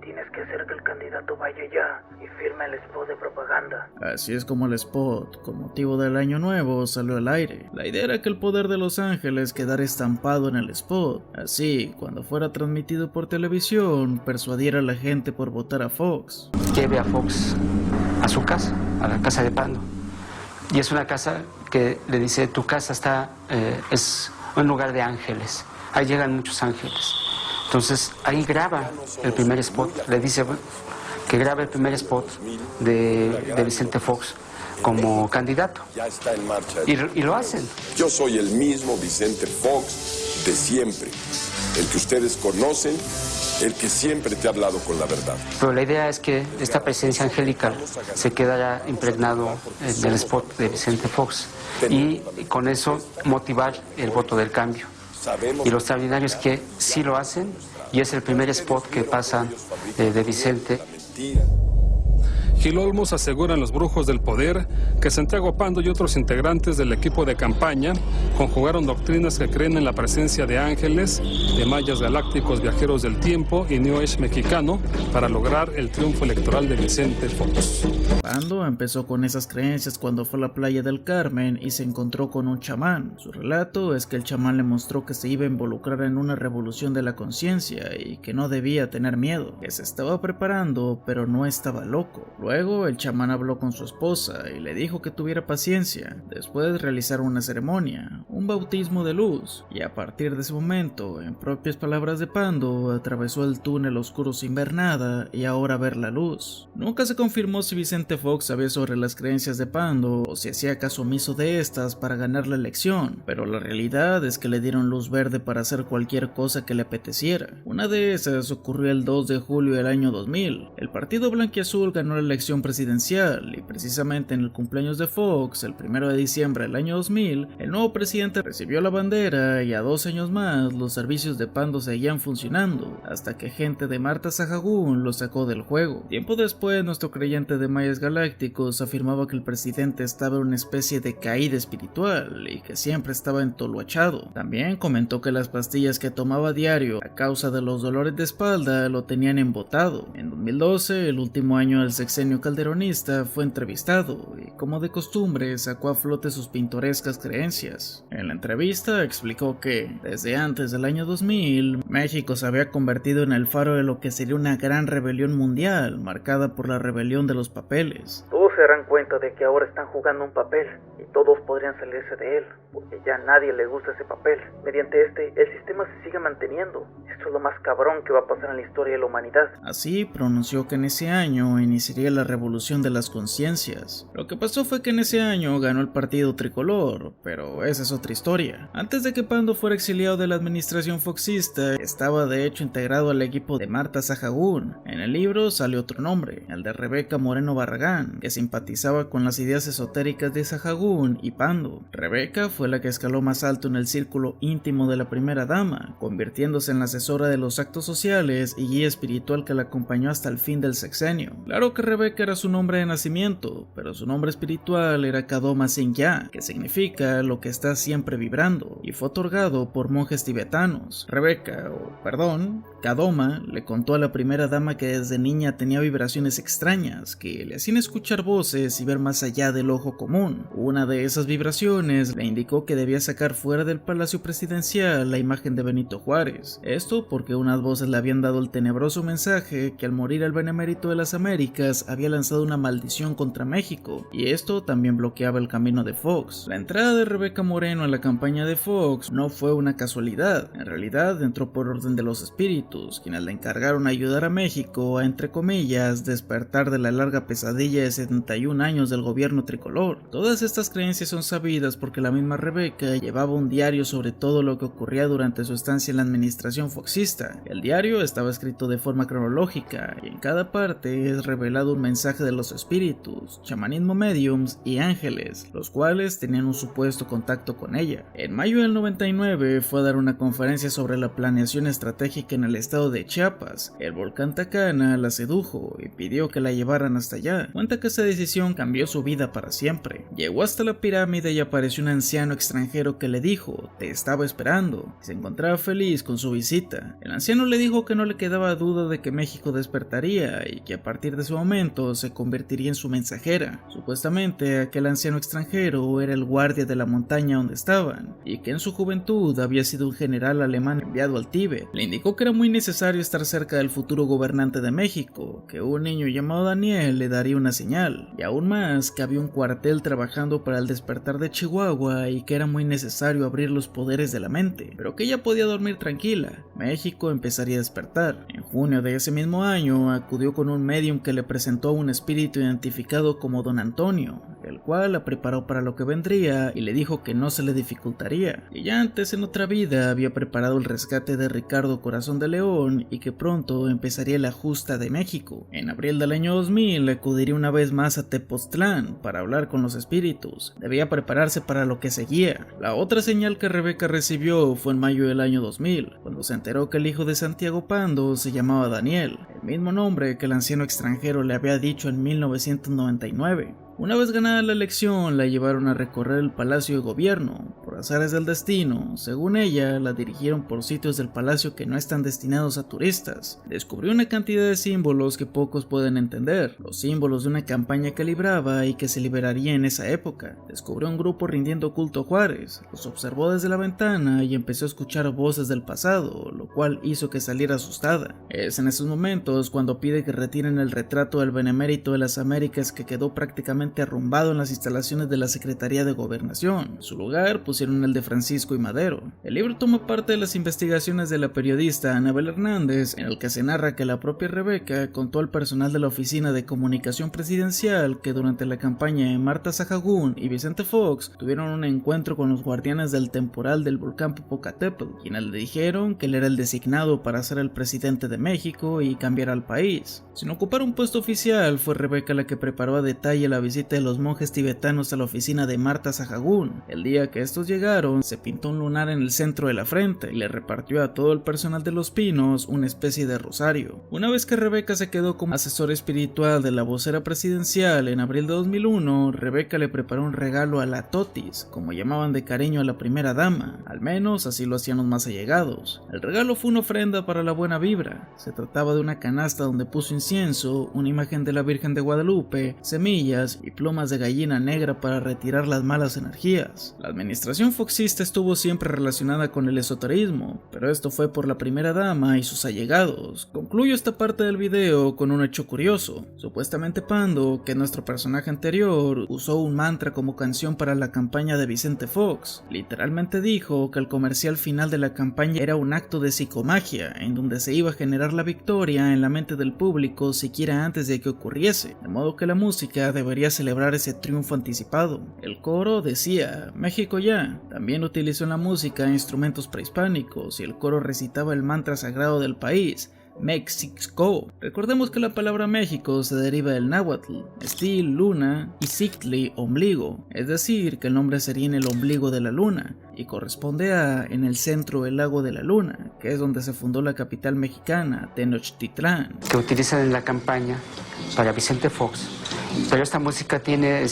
Tienes que hacer que el candidato vaya ya y firme el spot de propaganda. Así es como el spot, con motivo del año nuevo, salió al aire. La idea era que el poder de los ángeles quedara estampado en el spot. Así, cuando fuera transmitido por televisión, persuadiera a la gente por votar a Fox. Lleve a Fox a su casa, a la casa de Pando. Y es una casa que le dice, tu casa es un lugar de ángeles. Ahí llegan muchos ángeles. Entonces ahí graba el primer spot, le dice que grabe el primer spot de Vicente Fox como candidato. Ya está en marcha. Y lo hacen. Yo soy el mismo Vicente Fox de siempre, el que ustedes conocen, el que siempre te ha hablado con la verdad. Pero la idea es que esta presencia angelical se quedara impregnado en el spot de Vicente Fox y con eso motivar el voto del cambio. Y lo extraordinario es que sí lo hacen y es el primer spot que pasa de Vicente. Gil Olmos asegura en Los Brujos del Poder que Santiago Pando y otros integrantes del equipo de campaña conjugaron doctrinas que creen en la presencia de ángeles, de mayas galácticos viajeros del tiempo y New Age mexicano para lograr el triunfo electoral de Vicente Fox. Pando empezó con esas creencias cuando fue a la playa del Carmen y se encontró con un chamán. Su relato es que el chamán le mostró que se iba a involucrar en una revolución de la conciencia y que no debía tener miedo, que se estaba preparando pero no estaba loco. Luego el chamán habló con su esposa y le dijo que tuviera paciencia. Después realizaron una ceremonia, un bautismo de luz, y a partir de ese momento, en propias palabras de Pando, atravesó el túnel oscuro sin ver nada y ahora ver la luz. Nunca se confirmó si Vicente Fox sabía sobre las creencias de Pando o si hacía caso omiso de estas para ganar la elección, pero la realidad es que le dieron luz verde para hacer cualquier cosa que le apeteciera. Una de esas ocurrió el 2 de julio del año 2000. El partido blanquiazul ganó la elección presidencial y precisamente en el cumpleaños de Fox, el 1 de diciembre del año 2000, el nuevo presidente recibió la bandera y a 2 años más los servicios de Pando seguían funcionando, hasta que gente de Marta Sahagún lo sacó del juego. Tiempo después, nuestro creyente de mayas galácticos afirmaba que el presidente estaba en una especie de caída espiritual y que siempre estaba entoluachado. También comentó que las pastillas que tomaba a diario a causa de los dolores de espalda lo tenían embotado. En 2012, el último año del sexenio calderonista, fue entrevistado y, como de costumbre, sacó a flote sus pintorescas creencias. En la entrevista explicó que, desde antes del año 2000, México se había convertido en el faro de lo que sería una gran rebelión mundial, marcada por la rebelión de los papeles. Todos se darán cuenta de que ahora están jugando un papel y todos podrían salirse de él, porque ya a nadie le gusta ese papel. Mediante el sistema se sigue manteniendo. Esto es lo más cabrón que va a pasar en la historia de la humanidad. Así pronunció que en ese año iniciaría la revolución de las conciencias. Lo que pasó fue que en ese año ganó el partido tricolor, pero esa es otra historia. Antes de que Pando fuera exiliado de la administración foxista, estaba de hecho integrado al equipo de Marta Sahagún. En el libro sale otro nombre, el de Rebeca Moreno Barragán, que simpatizaba con las ideas esotéricas de Sahagún y Pando. Rebeca fue la que escaló más alto en el círculo íntimo de la primera dama, convirtiéndose en la asesora de los actos sociales y guía espiritual que la acompañó hasta el fin del sexenio. Claro que Rebeca era su nombre de nacimiento, pero su nombre espiritual era Kadoma Singya, que significa lo que está siempre vibrando, y fue otorgado por monjes tibetanos. Kadoma le contó a la primera dama que desde niña tenía vibraciones extrañas, que le hacían escuchar voces y ver más allá del ojo común. Una de esas vibraciones le indicó que debía sacar fuera del palacio presidencial la imagen de Benito Juárez. Esto porque unas voces le habían dado el tenebroso mensaje que al morir el benemérito de las Américas había lanzado una maldición contra México, y esto también bloqueaba el camino de Fox. La entrada de Rebeca Moreno en la campaña de Fox no fue una casualidad. En realidad entró por orden de los espíritus, quienes le encargaron ayudar a México a, entre comillas, despertar de la larga pesadilla de 71 años del gobierno tricolor. Todas estas creencias son sabidas porque la misma Rebeca llevaba un diario sobre todo lo que ocurría durante su estancia en la administración foxista. El diario estaba escrito de forma cronológica y en cada parte es revelado un mensaje de los espíritus, chamanismo mediums y ángeles, los cuales tenían un supuesto contacto con ella. En mayo del 99 fue a dar una conferencia sobre la planeación estratégica en el estado de Chiapas. El volcán Tacana la sedujo y pidió que la llevaran hasta allá. Cuenta que esa decisión cambió su vida para siempre. Llegó hasta la pirámide y apareció un anciano extranjero que le dijo: "Te estaba esperando", y se encontraba feliz con su visita. El anciano le dijo que no le quedaba duda de que México despertaría y que a partir de ese momento se convertiría en su mensajera. Supuestamente aquel anciano extranjero era el guardia de la montaña donde estaban y que en su juventud había sido un general alemán enviado al Tíbet. Le indicó que era muy necesario estar cerca del futuro gobernante de México, que un niño llamado Daniel le daría una señal, y aún más que había un cuartel trabajando para el despertar de Chihuahua y que era muy necesario abrir los poderes de la mente, pero que ella podía dormir tranquila. México empezaría a despertar. En junio de ese mismo año acudió con un medium que le presentó a un espíritu identificado como Don Antonio, el cual la preparó para lo que vendría y le dijo que no se le dificultaría. Y ya antes en otra vida había preparado el rescate de Ricardo Corazón de León y que pronto empezaría la justa de México. En abril del año 2000 acudiría una vez más a Tepoztlán para hablar con los espíritus. Debía prepararse para lo que seguía. La otra señal que Rebeca recibió fue en mayo del año 2000, cuando se enteró que el hijo de Santiago Pando se llamaba Daniel. el mismo nombre que el anciano extranjero le había dicho en 1999. Una vez ganada la elección, la llevaron a recorrer el Palacio de Gobierno. Por azares del destino, según ella, la dirigieron por sitios del palacio que no están destinados a turistas. Descubrió una cantidad de símbolos que pocos pueden entender, los símbolos de una campaña que libraba y que se liberaría en esa época. Descubrió un grupo rindiendo culto a Juárez, los observó desde la ventana y empezó a escuchar voces del pasado, lo cual hizo que saliera asustada. Es en esos momentos cuando pide que retiren el retrato del Benemérito de las Américas que quedó prácticamente arrumbado en las instalaciones de la Secretaría de Gobernación. En su lugar pusieron el de Francisco I. Madero. El libro toma parte de las investigaciones de la periodista Anabel Hernández, en el que se narra que la propia Rebeca contó al personal de la Oficina de Comunicación Presidencial que durante la campaña de Marta Sahagún y Vicente Fox tuvieron un encuentro con los guardianes del temporal del volcán Popocatépetl, quienes le dijeron que él era el designado para ser el presidente de México y cambiar al país. Sin ocupar un puesto oficial, fue Rebeca la que preparó a detalle la visita de los monjes tibetanos a la oficina de Marta Sahagún. El día que estos llegaron, se pintó un lunar en el centro de la frente y le repartió a todo el personal de Los Pinos una especie de rosario. Una vez que Rebeca se quedó como asesora espiritual de la vocera presidencial en abril de 2001, Rebeca le preparó un regalo a la Totis, como llamaban de cariño a la primera dama, al menos así lo hacían los más allegados. El regalo fue una ofrenda para la buena vibra. Se trataba de una canasta donde puso incienso, una imagen de la Virgen de Guadalupe, semillas y plumas de gallina negra para retirar las malas energías. La administración foxista estuvo siempre relacionada con el esoterismo, pero esto fue por la primera dama y sus allegados. Concluyo esta parte del video con un hecho curioso. Supuestamente Pando, que nuestro personaje anterior, usó un mantra como canción para la campaña de Vicente Fox. Literalmente dijo que el comercial final de la campaña era un acto de psicomagia, en donde se iba a generar la victoria en la mente del público siquiera antes de que ocurriese, de modo que la música debería celebrar ese triunfo anticipado. El coro decía México ya. También utilizó en la música instrumentos prehispánicos y el coro recitaba el mantra sagrado del país, Mexico. Recordemos que la palabra México se deriva del náhuatl, estil, luna, y xictli, ombligo, es decir, que el nombre sería en el ombligo de la luna, y corresponde a en el centro del lago de la luna, que es donde se fundó la capital mexicana, Tenochtitlán. Que utilizan en la campaña para Vicente Fox. Pero esta música tiene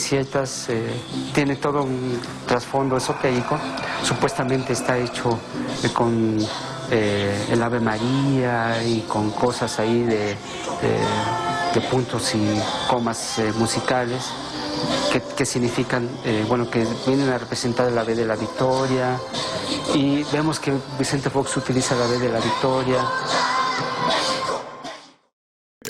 tiene todo un trasfondo esotérico. Supuestamente está hecho con el Ave María y con cosas ahí de puntos y comas musicales que significan, que vienen a representar el Ave de la Victoria. Y vemos que Vicente Fox utiliza el Ave de la Victoria.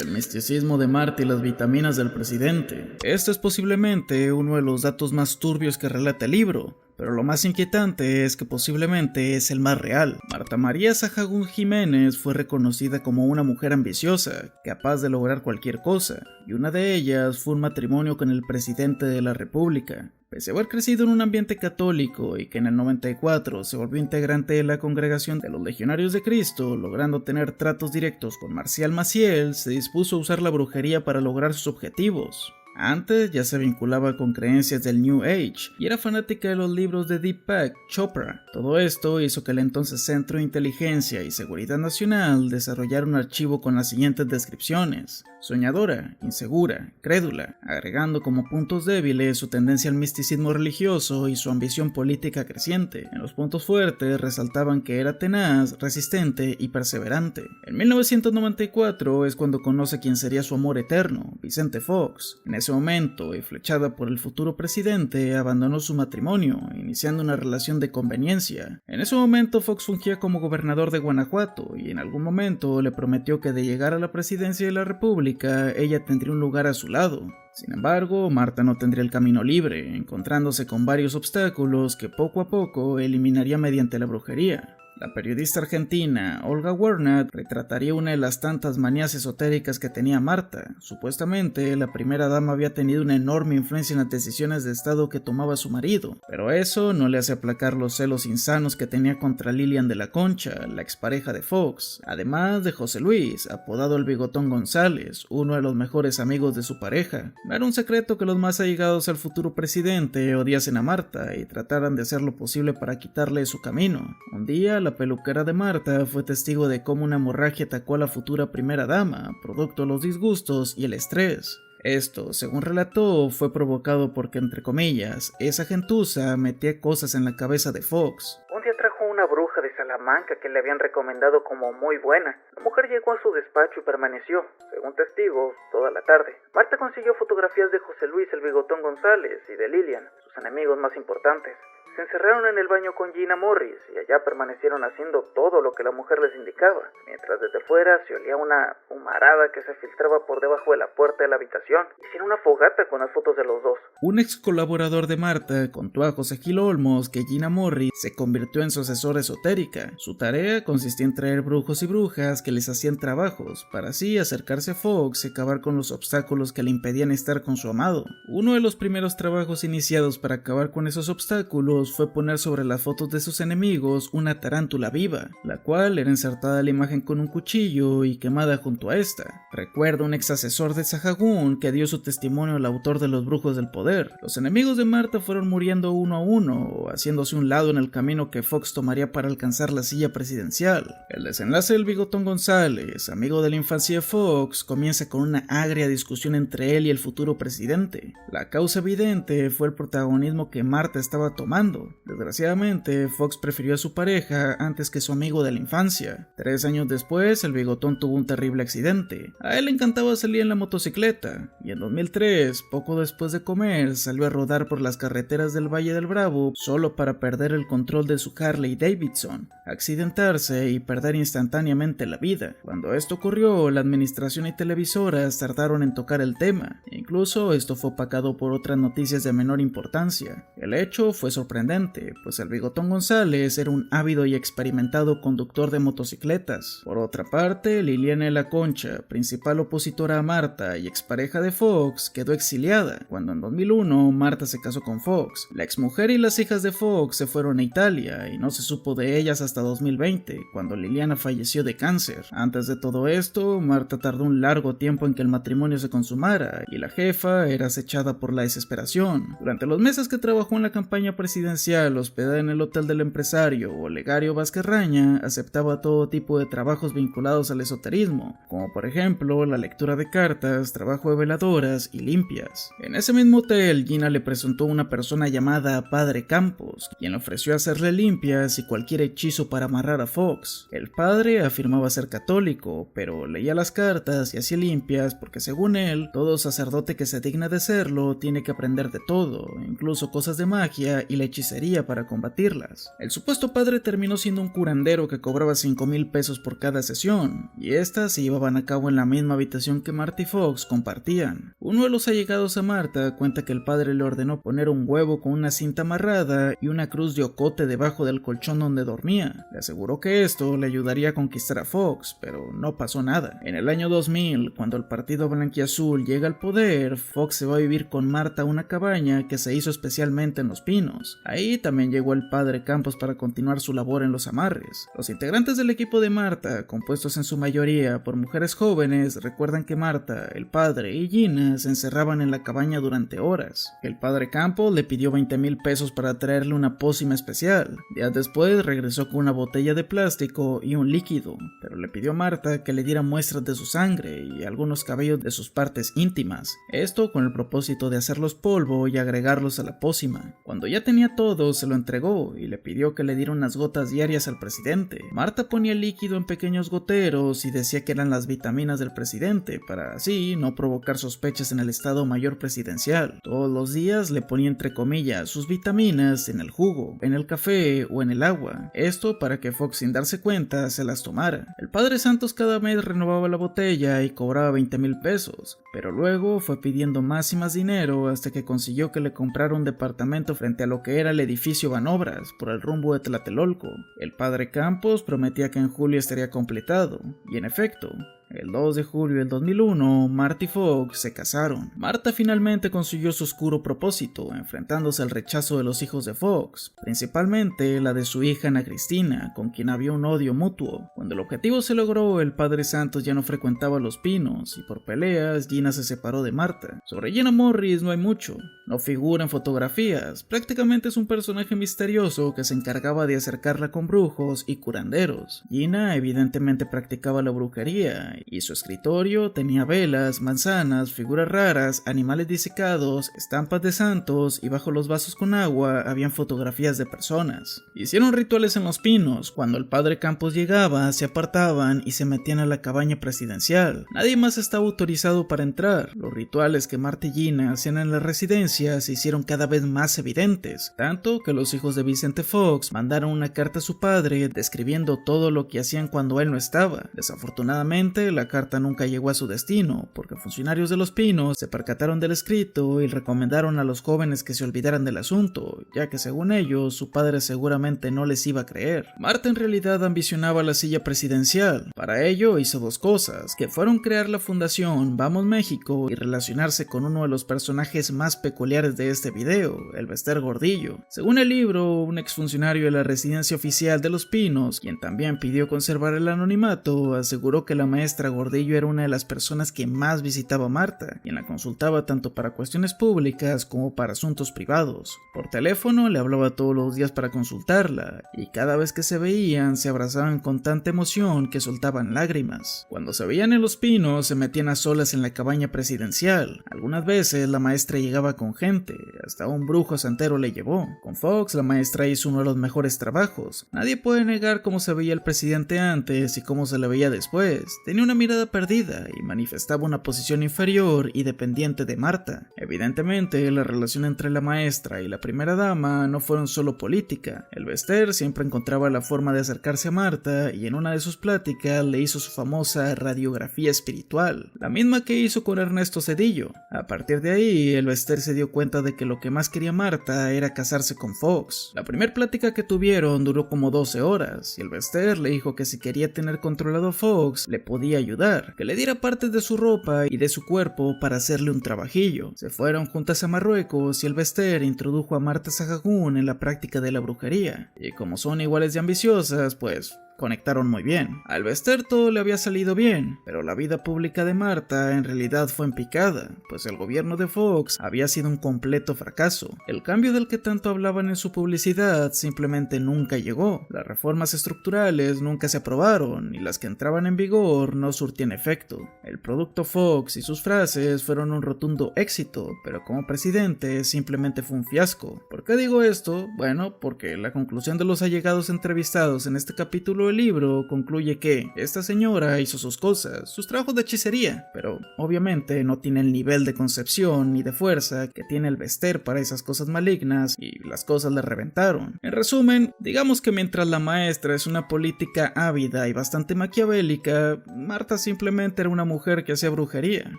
El misticismo de Marta y las vitaminas del presidente. Este es posiblemente uno de los datos más turbios que relata el libro, pero lo más inquietante es que posiblemente es el más real. Marta María Sahagún Jiménez fue reconocida como una mujer ambiciosa, capaz de lograr cualquier cosa, y una de ellas fue un matrimonio con el presidente de la República. Pese a haber crecido en un ambiente católico y que en el 94 se volvió integrante de la congregación de los Legionarios de Cristo, logrando tener tratos directos con Marcial Maciel, se dispuso a usar la brujería para lograr sus objetivos. Antes ya se vinculaba con creencias del New Age y era fanática de los libros de Deepak Chopra. Todo esto hizo que el entonces Centro de Inteligencia y Seguridad Nacional desarrollara un archivo con las siguientes descripciones: soñadora, insegura, crédula, agregando como puntos débiles su tendencia al misticismo religioso y su ambición política creciente. En los puntos fuertes resaltaban que era tenaz, resistente y perseverante. En 1994 es cuando conoce quién sería su amor eterno, Vicente Fox. En ese momento, y flechada por el futuro presidente, abandonó su matrimonio, iniciando una relación de conveniencia. En ese momento Fox fungía como gobernador de Guanajuato y en algún momento le prometió que de llegar a la presidencia de la República, ella tendría un lugar a su lado. Sin embargo, Marta no tendría el camino libre, encontrándose con varios obstáculos que poco a poco eliminaría mediante la brujería. La periodista argentina Olga Warnat retrataría una de las tantas manías esotéricas que tenía Marta. Supuestamente, la primera dama había tenido una enorme influencia en las decisiones de estado que tomaba su marido, pero eso no le hace aplacar los celos insanos que tenía contra Lilian de la Concha, la expareja de Fox, además de José Luis, apodado el Bigotón González, uno de los mejores amigos de su pareja. No era un secreto que los más allegados al futuro presidente odiasen a Marta y trataran de hacer lo posible para quitarle su camino. Un día la peluquera de Marta, fue testigo de cómo una hemorragia atacó a la futura primera dama, producto de los disgustos y el estrés. Esto, según relató, fue provocado porque, entre comillas, esa gentuza metía cosas en la cabeza de Fox. Un día trajo una bruja de Salamanca que le habían recomendado como muy buena. La mujer llegó a su despacho y permaneció, según testigos, toda la tarde. Marta consiguió fotografías de José Luis el Bigotón González y de Lilian, sus enemigos más importantes. Se encerraron en el baño con Gina Morris y allá permanecieron haciendo todo lo que la mujer les indicaba, mientras desde fuera se olía una humarada que se filtraba por debajo de la puerta de la habitación. Hicieron una fogata con las fotos de los dos. Un ex colaborador de Marta contó a José Gil Olmos que Gina Morris se convirtió en su asesora esotérica. Su tarea consistía en traer brujos y brujas que les hacían trabajos, para así acercarse a Fox y acabar con los obstáculos que le impedían estar con su amado. Uno de los primeros trabajos iniciados para acabar con esos obstáculos fue poner sobre las fotos de sus enemigos una tarántula viva, la cual era insertada a la imagen con un cuchillo y quemada junto a esta. Recuerda un ex asesor de Sahagún que dio su testimonio al autor de Los Brujos del Poder. Los enemigos de Marta fueron muriendo uno a uno, o haciéndose un lado en el camino que Fox tomaría para alcanzar la silla presidencial. El desenlace del Bigotón González, amigo de la infancia de Fox, comienza con una agria discusión entre él y el futuro presidente. La causa evidente fue el protagonismo que Marta estaba tomando. Desgraciadamente, Fox prefirió a su pareja antes que su amigo de la infancia. 3 años después, el Bigotón tuvo un terrible accidente. A él le encantaba salir en la motocicleta, y en 2003, poco después de comer, salió a rodar por las carreteras del Valle del Bravo solo para perder el control de su Harley Davidson, accidentarse y perder instantáneamente la vida. Cuando esto ocurrió, la administración y televisoras tardaron en tocar el tema. Incluso esto fue opacado por otras noticias de menor importancia. El hecho fue sorprendente, pues el Bigotón González era un ávido y experimentado conductor de motocicletas. Por otra parte, Liliana de la Concha, principal opositora a Marta y expareja de Fox, quedó exiliada, cuando en 2001 Marta se casó con Fox. La exmujer y las hijas de Fox se fueron a Italia y no se supo de ellas hasta 2020, cuando Liliana falleció de cáncer. Antes de todo esto, Marta tardó un largo tiempo en que el matrimonio se consumara y la jefa era acechada por la desesperación. Durante los meses que trabajó en la campaña presidencial, hospedada en el hotel del empresario Olegario Vázquez Raña, aceptaba todo tipo de trabajos vinculados al esoterismo, como por ejemplo la lectura de cartas, trabajo de veladoras y limpias. En ese mismo hotel, Gina le presentó a una persona llamada Padre Campos, quien le ofreció hacerle limpias y cualquier hechizo para amarrar a Fox. El padre afirmaba ser católico, pero leía las cartas y hacía limpias porque, según él, todo sacerdote que se digna de serlo tiene que aprender de todo, incluso cosas de magia y la hechicería para combatirlas. El supuesto padre terminó siendo un curandero que cobraba 5,000 pesos por cada sesión, y estas se llevaban a cabo en la misma habitación que Marta y Fox compartían. Uno de los allegados a Marta cuenta que el padre le ordenó poner un huevo con una cinta amarrada y una cruz de ocote debajo del colchón donde dormía. Le aseguró que esto le ayudaría a conquistar a Fox, pero no pasó nada. En el año 2000, cuando el partido blanquiazul llega al poder, Fox se va a vivir con Marta a una cabaña que se hizo especialmente en Los Pinos. Ahí también llegó el padre Campos para continuar su labor en los amarres. Los integrantes del equipo de Marta, compuestos en su mayoría por mujeres jóvenes, recuerdan que Marta, el padre y Gina se encerraban en la cabaña durante horas. El padre Campos le pidió 20,000 pesos para traerle una pócima especial. Días después regresó con una botella de plástico y un líquido, pero le pidió a Marta que le diera muestras de su sangre y algunos cabellos de sus partes íntimas. Esto con el propósito de hacerlos polvo y agregarlos a la pócima. Cuando ya tenía todo, se lo entregó y le pidió que le diera unas gotas diarias al presidente. Marta ponía el líquido en pequeños goteros y decía que eran las vitaminas del presidente, para así no provocar sospechas en el Estado Mayor presidencial. Todos los días le ponía entre comillas sus vitaminas en el jugo, en el café o en el agua. Esto para que Fox, sin darse cuenta, se las tomara. El padre Santos cada mes renovaba la botella y cobraba 20,000 pesos, pero luego fue pidiendo más y más dinero hasta que consiguió que le comprara un departamento frente a lo que era el edificio Banobras, por el rumbo de Tlatelolco. El padre Campos prometía que en julio estaría completado, y en efecto, El 2 de julio del 2001, Marta y Fox se casaron. Marta finalmente consiguió su oscuro propósito, enfrentándose al rechazo de los hijos de Fox, principalmente la de su hija Ana Cristina, con quien había un odio mutuo. Cuando el objetivo se logró, el padre Santos ya no frecuentaba Los Pinos, y por peleas, Gina se separó de Marta. Sobre Gina Morris no hay mucho. No figura en fotografías, prácticamente es un personaje misterioso que se encargaba de acercarla con brujos y curanderos. Gina evidentemente practicaba la brujería, y su escritorio tenía velas, manzanas, figuras raras, animales disecados, estampas de santos, y bajo los vasos con agua habían fotografías de personas. Hicieron rituales en Los Pinos. Cuando el padre Campos llegaba, se apartaban y se metían a la cabaña presidencial. Nadie más estaba autorizado para entrar. Los rituales que Marta y Gina hacían en la residencia se hicieron cada vez más evidentes, tanto que los hijos de Vicente Fox mandaron una carta a su padre describiendo todo lo que hacían cuando él no estaba. Desafortunadamente, la carta nunca llegó a su destino, porque funcionarios de Los Pinos se percataron del escrito y recomendaron a los jóvenes que se olvidaran del asunto, ya que según ellos, su padre seguramente no les iba a creer. Marta en realidad ambicionaba la silla presidencial. Para ello hizo dos cosas, que fueron crear la fundación Vamos México y relacionarse con uno de los personajes más peculiares de este video, el Bester Gordillo. Según el libro, un exfuncionario de la residencia oficial de Los Pinos, quien también pidió conservar el anonimato, aseguró que la maestra Gordillo era una de las personas que más visitaba a Marta, quien la consultaba tanto para cuestiones públicas como para asuntos privados. Por teléfono le hablaba todos los días para consultarla, y cada vez que se veían se abrazaban con tanta emoción que soltaban lágrimas. Cuando se veían en Los Pinos se metían a solas en la cabaña presidencial. Algunas veces la maestra llegaba con gente, hasta un brujo santero le llevó. Con Fox la maestra hizo uno de los mejores trabajos. Nadie puede negar cómo se veía el presidente antes y cómo se le veía después. Tenía una mirada perdida y manifestaba una posición inferior y dependiente de Marta. Evidentemente la relación entre la maestra y la primera dama no fueron solo política. El Bester siempre encontraba la forma de acercarse a Marta y en una de sus pláticas le hizo su famosa radiografía espiritual, la misma que hizo con Ernesto Zedillo. A partir de ahí el Bester se dio cuenta de que lo que más quería Marta era casarse con Fox. La primera plática que tuvieron duró como 12 horas y el Bester le dijo que si quería tener controlado a Fox le podía ayudar, que le diera partes de su ropa y de su cuerpo para hacerle un trabajillo. Se fueron juntas a Marruecos y el Bester introdujo a Marta Sahagún en la práctica de la brujería, y como son iguales de ambiciosas, pues conectaron muy bien. Al Bester todo le había salido bien, pero la vida pública de Marta en realidad fue en picada, pues el gobierno de Fox había sido un completo fracaso. El cambio del que tanto hablaban en su publicidad simplemente nunca llegó. Las reformas estructurales nunca se aprobaron y las que entraban en vigor no surtían efecto. El producto Fox y sus frases fueron un rotundo éxito, pero como presidente simplemente fue un fiasco. ¿Por qué digo esto? Bueno, porque la conclusión de los allegados entrevistados en este capítulo del libro concluye que esta señora hizo sus cosas, sus trabajos de hechicería, pero obviamente no tiene el nivel de concepción ni de fuerza que tiene el Bester para esas cosas malignas y las cosas le reventaron. En resumen, digamos que mientras la maestra es una política ávida y bastante maquiavélica, Marta simplemente era una mujer que hacía brujería.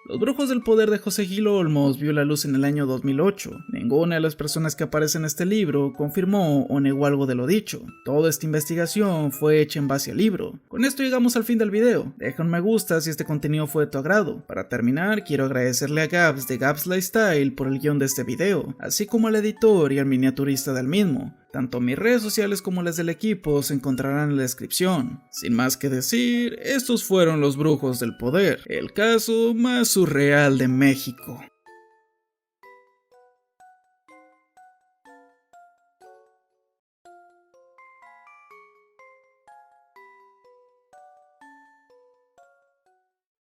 Los brujos del poder de José Gil Olmos vio la luz en el año 2008. Ninguna de las personas que aparecen en este libro confirmó o negó algo de lo dicho. Toda esta investigación fue hecha en base al libro. Con esto llegamos al fin del video. Deja un me gusta si este contenido fue de tu agrado. Para terminar, quiero agradecerle a Gabs de Gabs Lifestyle por el guión de este video, así como al editor y al miniaturista del mismo. Tanto mis redes sociales como las del equipo se encontrarán en la descripción. Sin más que decir, estos fueron los brujos del poder, el caso más surreal de México.